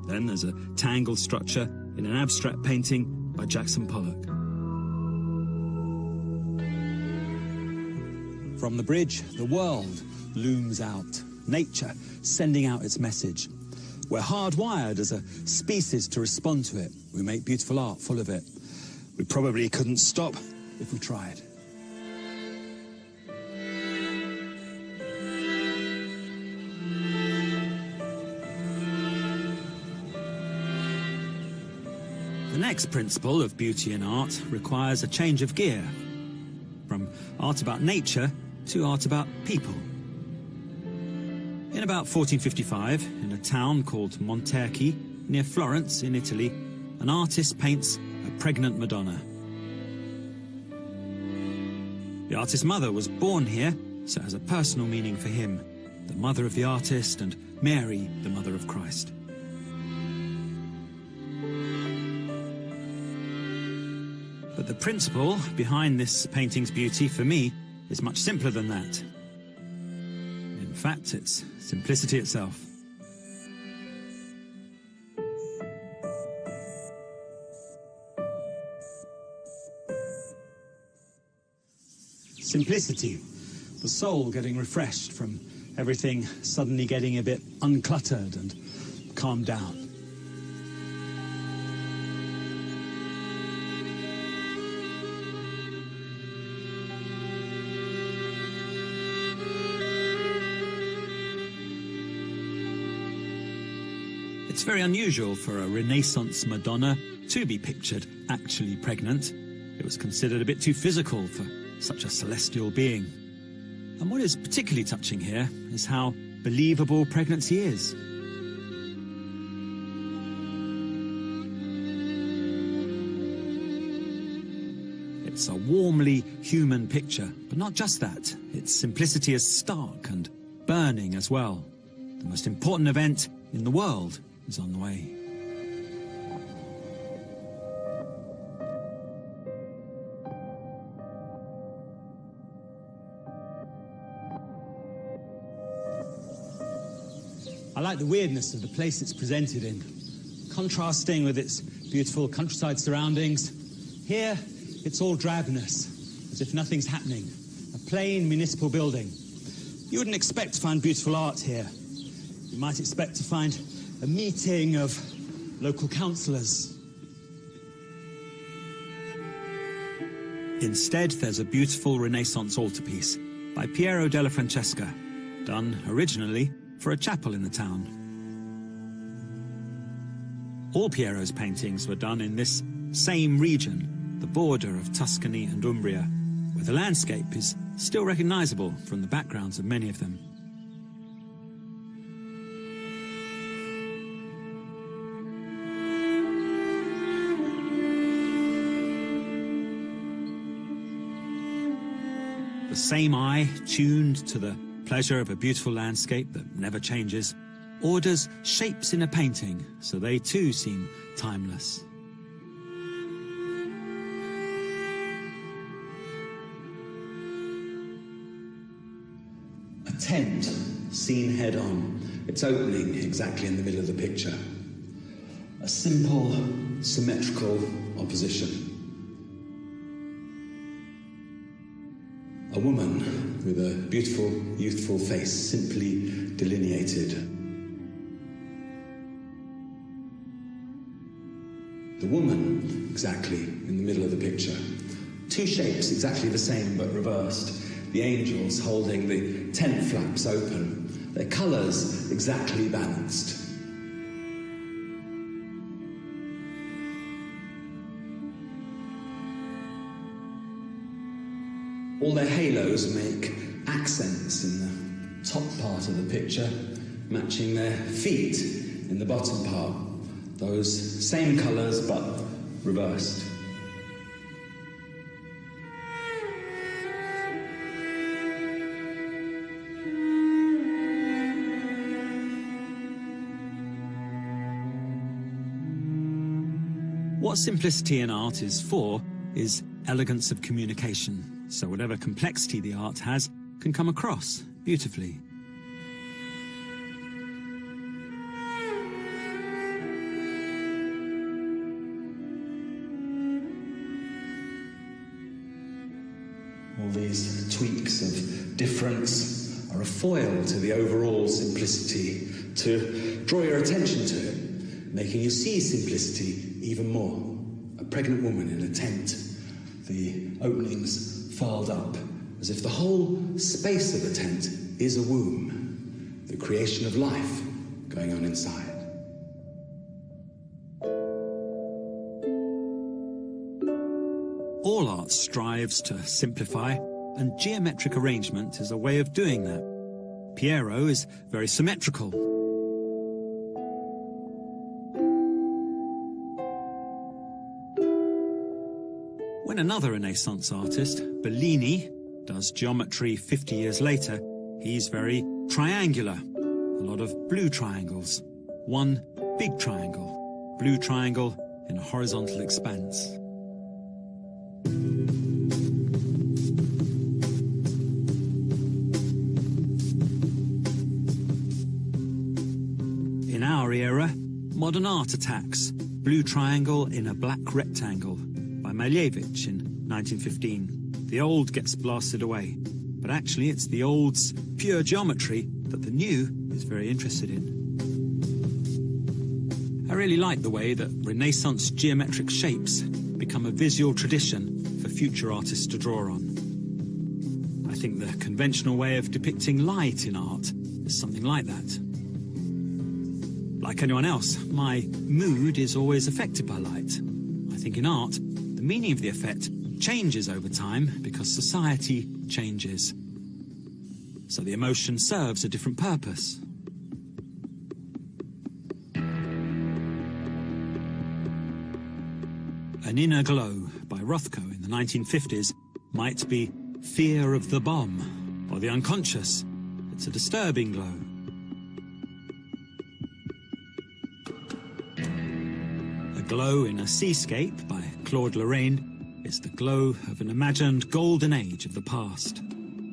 Then there's a tangled structure in an abstract painting by Jackson Pollock. From the bridge, the world looms out. Nature sending out its message. We're hardwired as a species to respond to it. We make beautiful art full of it. We probably couldn't stop if we tried. The next principle of beauty in art requires a change of gear, from art about nature to art about people. In about 1455, in a town called Monterchi, near Florence in Italy, an artist paints a pregnant Madonna. The artist's mother was born here, so it has a personal meaning for him, the mother of the artist and Mary, the mother of Christ. But the principle behind this painting's beauty, for me, is much simpler than that. In fact, it's simplicity itself. Simplicity. The soul getting refreshed from everything suddenly getting a bit uncluttered and calmed down. It's very unusual for a Renaissance Madonna to be pictured actually pregnant. It was considered a bit too physical for such a celestial being. And what is particularly touching here is how believable pregnancy is. It's a warmly human picture, but not just that. Its simplicity is stark and burning as well. The most important event in the world is on the way. I like the weirdness of the place it's presented in, contrasting with its beautiful countryside surroundings. Here, it's all drabness, as if nothing's happening. A plain municipal building. You wouldn't expect to find beautiful art here. You might expect to find a meeting of local councillors. Instead, there's a beautiful Renaissance altarpiece by Piero della Francesca, done originally for a chapel in the town. All Piero's paintings were done in this same region, the border of Tuscany and Umbria, where the landscape is still recognizable from the backgrounds of many of them. The same eye, tuned to the pleasure of a beautiful landscape that never changes, orders shapes in a painting so they too seem timeless. A tent seen head-on, its opening exactly in the middle of the picture. A simple, symmetrical opposition. A woman with a beautiful, youthful face simply delineated. The woman exactly in the middle of the picture. Two shapes exactly the same but reversed. The angels holding the tent flaps open. Their colours exactly balanced. All their halos make accents in the top part of the picture, matching their feet in the bottom part. Those same colours, but reversed. What simplicity in art is for is elegance of communication. So whatever complexity the art has can come across beautifully. All these tweaks of difference are a foil to the overall simplicity, to draw your attention to it, making you see simplicity even more. A pregnant woman in a tent, the openings furled up, as if the whole space of the tent is a womb, the creation of life going on inside. All art strives to simplify, and geometric arrangement is a way of doing that. Piero is very symmetrical. When another Renaissance artist, Bellini, does geometry 50 years later, he's very triangular. A lot of blue triangles. One big triangle. Blue triangle in a horizontal expanse. In our era, modern art attacks. Blue triangle in a black rectangle by Malevich in 1915. The old gets blasted away, but actually it's the old's pure geometry that the new is very interested in. I really like the way that Renaissance geometric shapes become a visual tradition for future artists to draw on. I think the conventional way of depicting light in art is something like that. Like anyone else, my mood is always affected by light. I think in art, the meaning of the effect changes over time because society changes. So the emotion serves a different purpose. An Inner Glow by Rothko in the 1950s might be fear of the bomb or the unconscious. It's a disturbing glow. A Glow in a Seascape by Claude Lorraine is the glow of an imagined golden age of the past,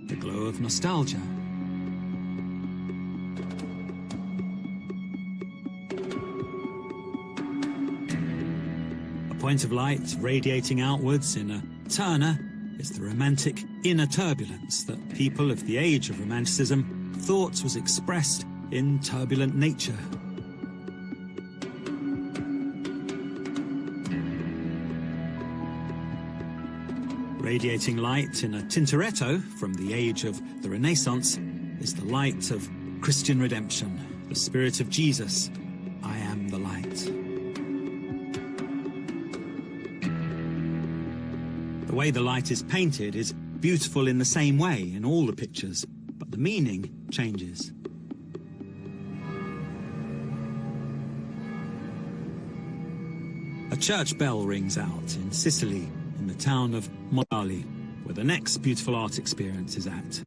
the glow of nostalgia. A point of light radiating outwards in a Turner is the romantic inner turbulence that people of the age of Romanticism thought was expressed in turbulent nature. Radiating light in a Tintoretto from the age of the Renaissance is the light of Christian redemption, the spirit of Jesus. I am the light. The way the light is painted is beautiful in the same way in all the pictures, but the meaning changes. A church bell rings out in Sicily, in the town of Monali, where the next beautiful art experience is at.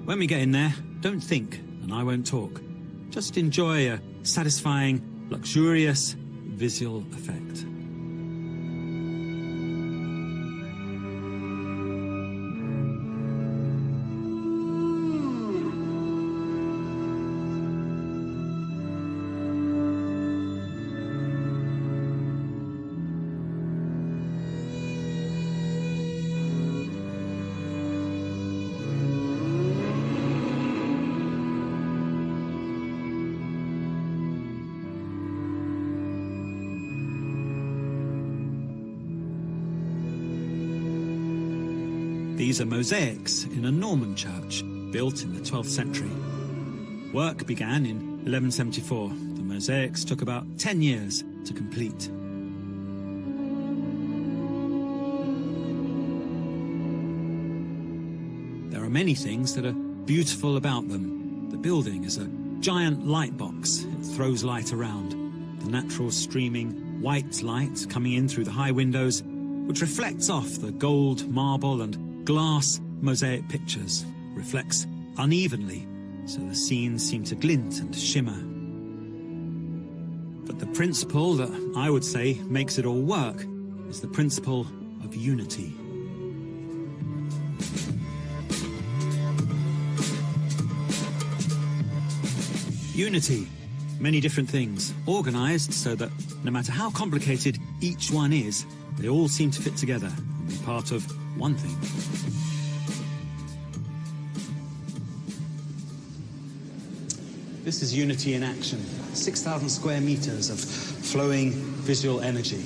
When we get in there, don't think, and I won't talk. Just enjoy a satisfying, luxurious visual effect. These are mosaics in a Norman church, built in the 12th century. Work began in 1174. The mosaics took about 10 years to complete. There are many things that are beautiful about them. The building is a giant light box. It throws light around. The natural streaming white light coming in through the high windows, which reflects off the gold, marble and glass mosaic pictures, reflects unevenly, so the scenes seem to glint and shimmer. But the principle that I would say makes it all work is the principle of unity. Unity, many different things, organized so that no matter how complicated each one is, they all seem to fit together and be part of one thing. This is unity in action. 6,000 square meters of flowing visual energy,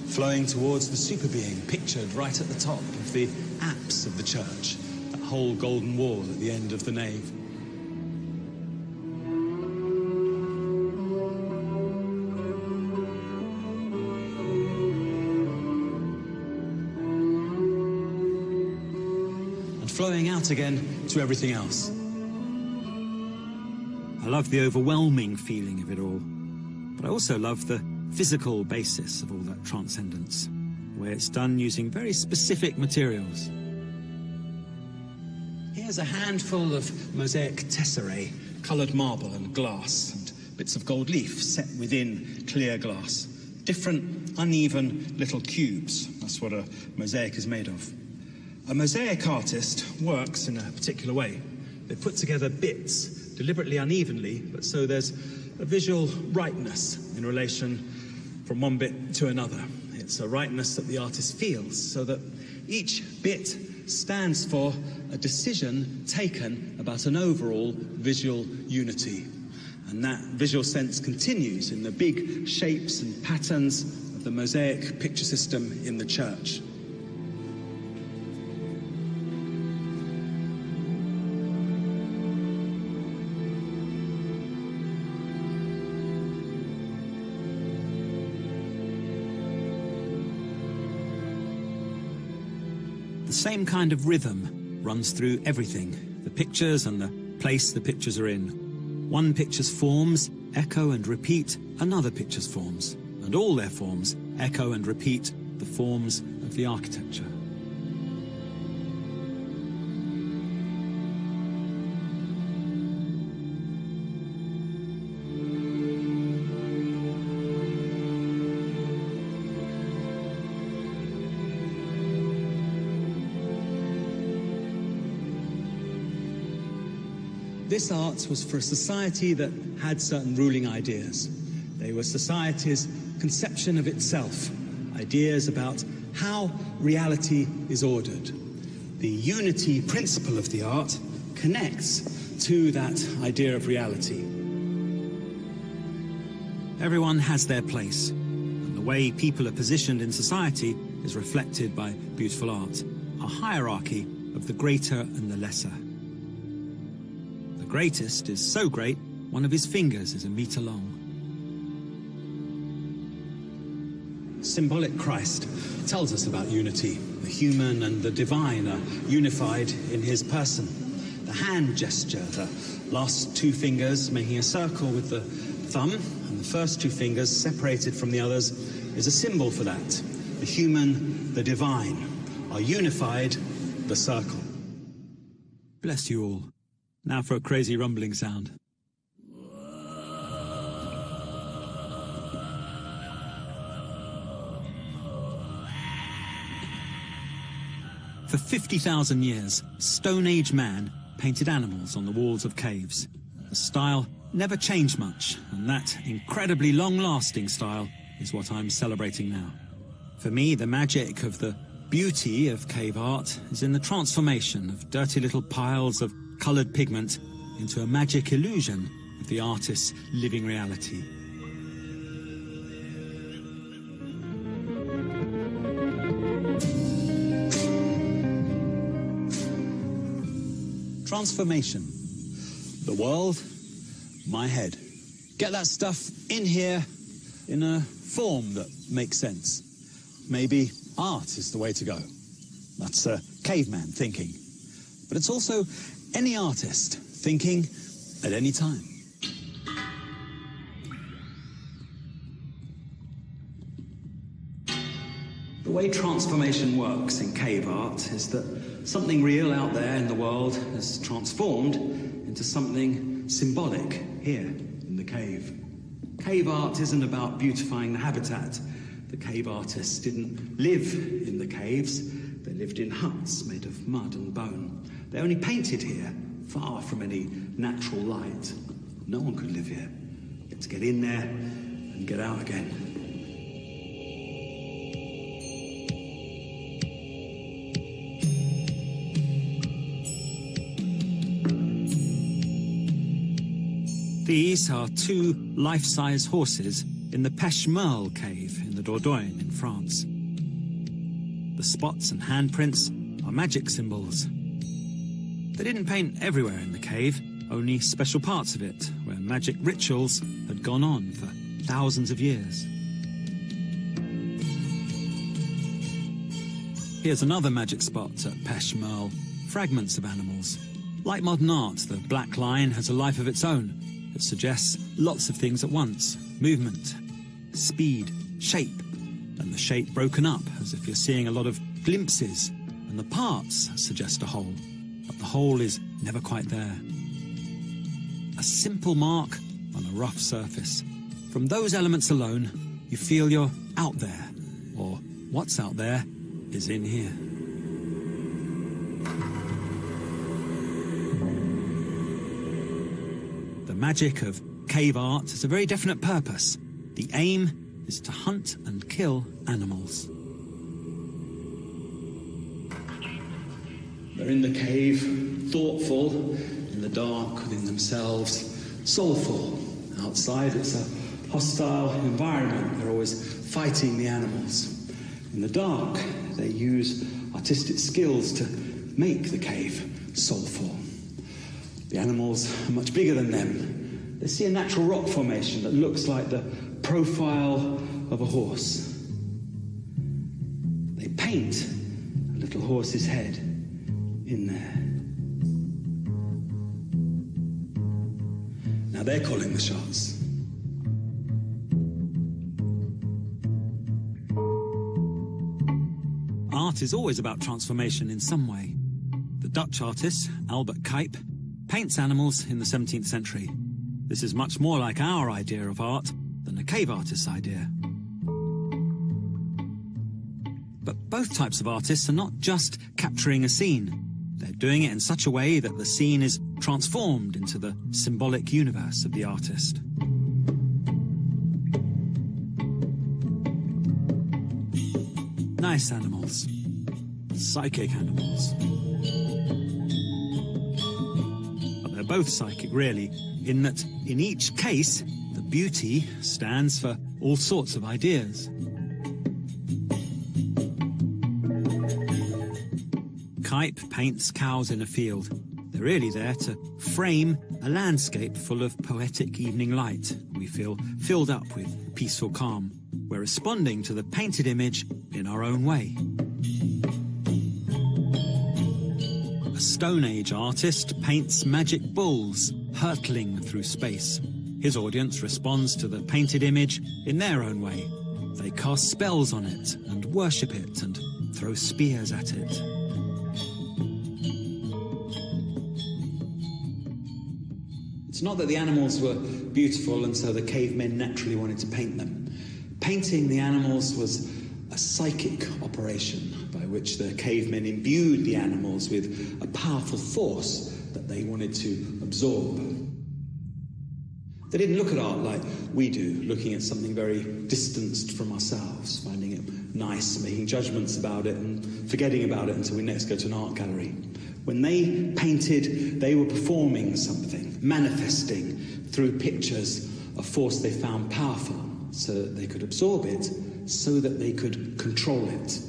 flowing towards the super being pictured right at the top of the apse of the church, that whole golden wall at the end of the nave. Flowing out again to everything else. I love the overwhelming feeling of it all, but I also love the physical basis of all that transcendence, where it's done using very specific materials. Here's a handful of mosaic tesserae, coloured marble and glass, and bits of gold leaf set within clear glass. Different, uneven little cubes. That's what a mosaic is made of. A mosaic artist works in a particular way. They put together bits deliberately unevenly, but so there's a visual rightness in relation from one bit to another. It's a rightness that the artist feels, so that each bit stands for a decision taken about an overall visual unity. And that visual sense continues in the big shapes and patterns of the mosaic picture system in the church. same kind of rhythm runs through everything, the pictures and the place the pictures are in. One picture's forms echo and repeat another picture's forms, and all their forms echo and repeat the forms of the architecture. This art was for a society that had certain ruling ideas. They were society's conception of itself, ideas about how reality is ordered. The unity principle of the art connects to that idea of reality. Everyone has their place, and the way people are positioned in society is reflected by beautiful art, a hierarchy of the greater and the lesser. The greatest is so great, one of his fingers is a meter long. Symbolic Christ tells us about unity. The human and the divine are unified in his person. The hand gesture, the last two fingers making a circle with the thumb, and the first two fingers separated from the others, is a symbol for that. The human, the divine are unified, the circle. Bless you all. Now for a crazy rumbling sound. For 50,000 years, Stone Age man painted animals on the walls of caves. The style never changed much, and that incredibly long-lasting style is what I'm celebrating now. For me, the magic of the beauty of cave art is in the transformation of dirty little piles of coloured pigment into a magic illusion of the artist's living reality. Transformation. The world, my head. Get that stuff in here in a form that makes sense. Maybe art is the way to go. That's a caveman thinking. But it's also any artist thinking at any time. The way transformation works in cave art is that something real out there in the world is transformed into something symbolic here in the cave. Cave art isn't about beautifying the habitat. The cave artists didn't live in the caves. They lived in huts made of mud and bone. They only painted here, far from any natural light. No one could live here. You had to get in there and get out again. These are two life-size horses in the Pêche Merle cave in the Dordogne in France. The spots and handprints are magic symbols. They didn't paint everywhere in the cave, only special parts of it, where magic rituals had gone on for thousands of years. Here's another magic spot at Pêche Merle, fragments of animals. Like modern art, the black line has a life of its own. It suggests lots of things at once: movement, speed, shape, and the shape broken up as if you're seeing a lot of glimpses, and the parts suggest a whole, but the whole is never quite there. A simple mark on a rough surface. From those elements alone, you feel you're out there, or what's out there is in here. The magic of cave art has a very definite purpose. The aim is to hunt and kill animals. They're in the cave, thoughtful, in the dark within themselves, soulful. Outside it's a hostile environment. They're always fighting the animals. In the dark, they use artistic skills to make the cave soulful. The animals are much bigger than them. They see a natural rock formation that looks like the profile of a horse. They paint a little horse's head in there. Now they're calling the shots. Art is always about transformation in some way. The Dutch artist, Albert Cuyp, paints animals in the 17th century. This is much more like our idea of art than a cave artist's idea. But both types of artists are not just capturing a scene. They're doing it in such a way that the scene is transformed into the symbolic universe of the artist. Nice animals. Psychic animals. But they're both psychic, really, in that in each case, the beauty stands for all sorts of ideas. Cuyp paints cows in a field. They're really there to frame a landscape full of poetic evening light. We feel filled up with peaceful calm. We're responding to the painted image in our own way. A Stone Age artist paints magic bulls hurtling through space. His audience responds to the painted image in their own way. They cast spells on it and worship it and throw spears at it. It's not that the animals were beautiful and so the cavemen naturally wanted to paint them. Painting the animals was a psychic operation by which the cavemen imbued the animals with a powerful force that they wanted to absorb. They didn't look at art like we do, looking at something very distanced from ourselves, finding it nice, making judgments about it and forgetting about it until we next go to an art gallery. When they painted, they were performing something, manifesting through pictures a force they found powerful so that they could absorb it, so that they could control it.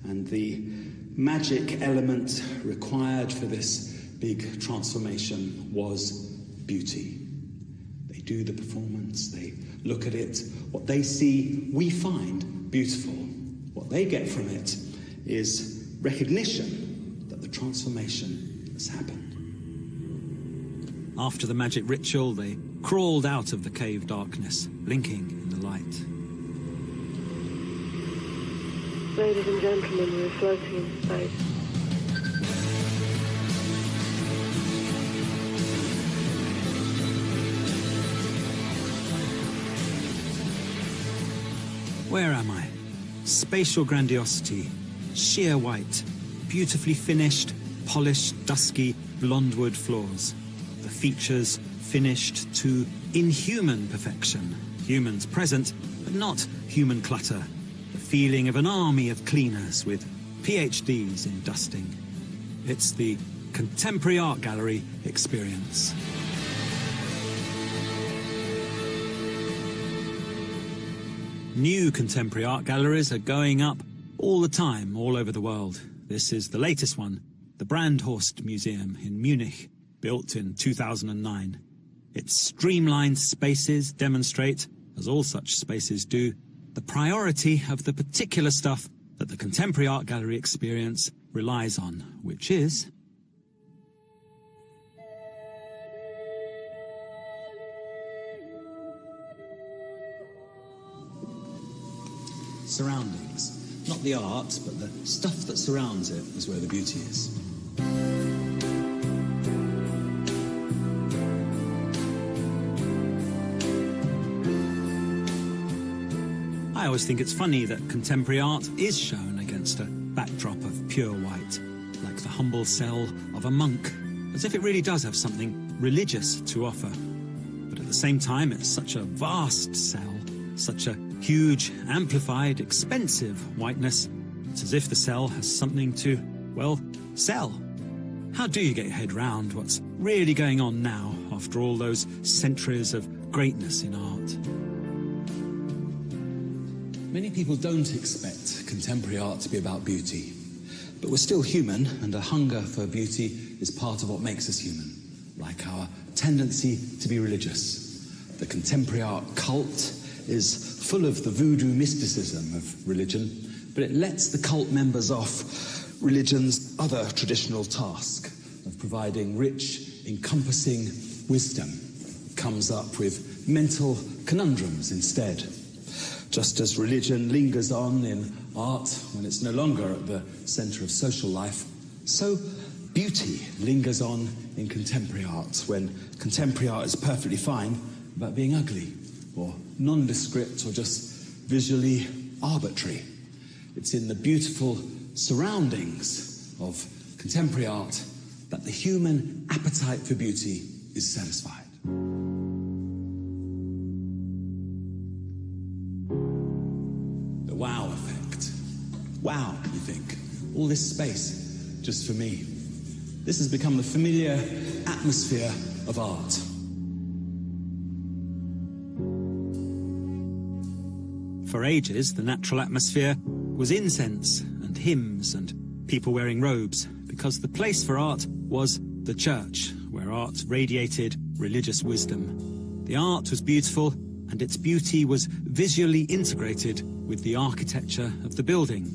And the magic element required for this big transformation was beauty. They do the performance, they look at it. What they see, we find beautiful. What they get from it is recognition that the transformation has happened. After the magic ritual, they crawled out of the cave darkness, blinking in the light. Ladies and gentlemen, we're floating in space. Where am I? Spatial grandiosity, sheer white, beautifully finished, polished, dusky, blonde wood floors. The features finished to inhuman perfection. Humans present, but not human clutter. The feeling of an army of cleaners with PhDs in dusting. It's the Contemporary Art Gallery experience. New contemporary art galleries are going up all the time, all over the world. This is the latest one, the Brandhorst Museum in Munich, built in 2009. Its streamlined spaces demonstrate, as all such spaces do, the priority of the particular stuff that the contemporary art gallery experience relies on, which is surroundings. Not the art, but the stuff that surrounds it is where the beauty is. I always think it's funny that contemporary art is shown against a backdrop of pure white, like the humble cell of a monk, as if it really does have something religious to offer. But at the same time, it's such a vast cell, such a huge, amplified, expensive whiteness. It's as if the cell has something to, well, sell. How do you get your head round what's really going on now after all those centuries of greatness in art? Many people don't expect contemporary art to be about beauty, but we're still human, and a hunger for beauty is part of what makes us human, like our tendency to be religious. The contemporary art cult is full of the voodoo mysticism of religion, but it lets the cult members off religion's other traditional task of providing rich, encompassing wisdom. It comes up with mental conundrums instead. Just as religion lingers on in art when it's no longer at the centre of social life, so beauty lingers on in contemporary art when contemporary art is perfectly fine about being ugly or nondescript or just visually arbitrary. It's in the beautiful surroundings of contemporary art that the human appetite for beauty is satisfied. The wow effect. Wow, you think. All this space just for me. This has become the familiar atmosphere of art. For ages, the natural atmosphere was incense and hymns and people wearing robes, because the place for art was the church, where art radiated religious wisdom. The art was beautiful, and its beauty was visually integrated with the architecture of the building.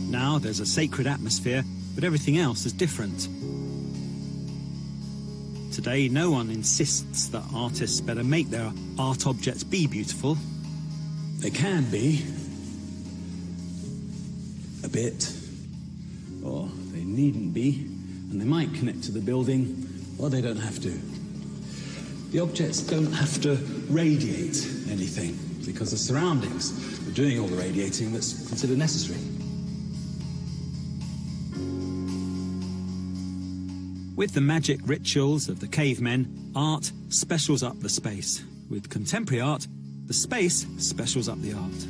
Now there's a sacred atmosphere, but everything else is different. Today, no one insists that artists better make their art objects be beautiful. They can be. A bit. Or they needn't be, and they might connect to the building, or they don't have to. The objects don't have to radiate anything, because the surroundings are doing all the radiating that's considered necessary. With the magic rituals of the cavemen, art specials up the space. With contemporary art, the space specials up the art.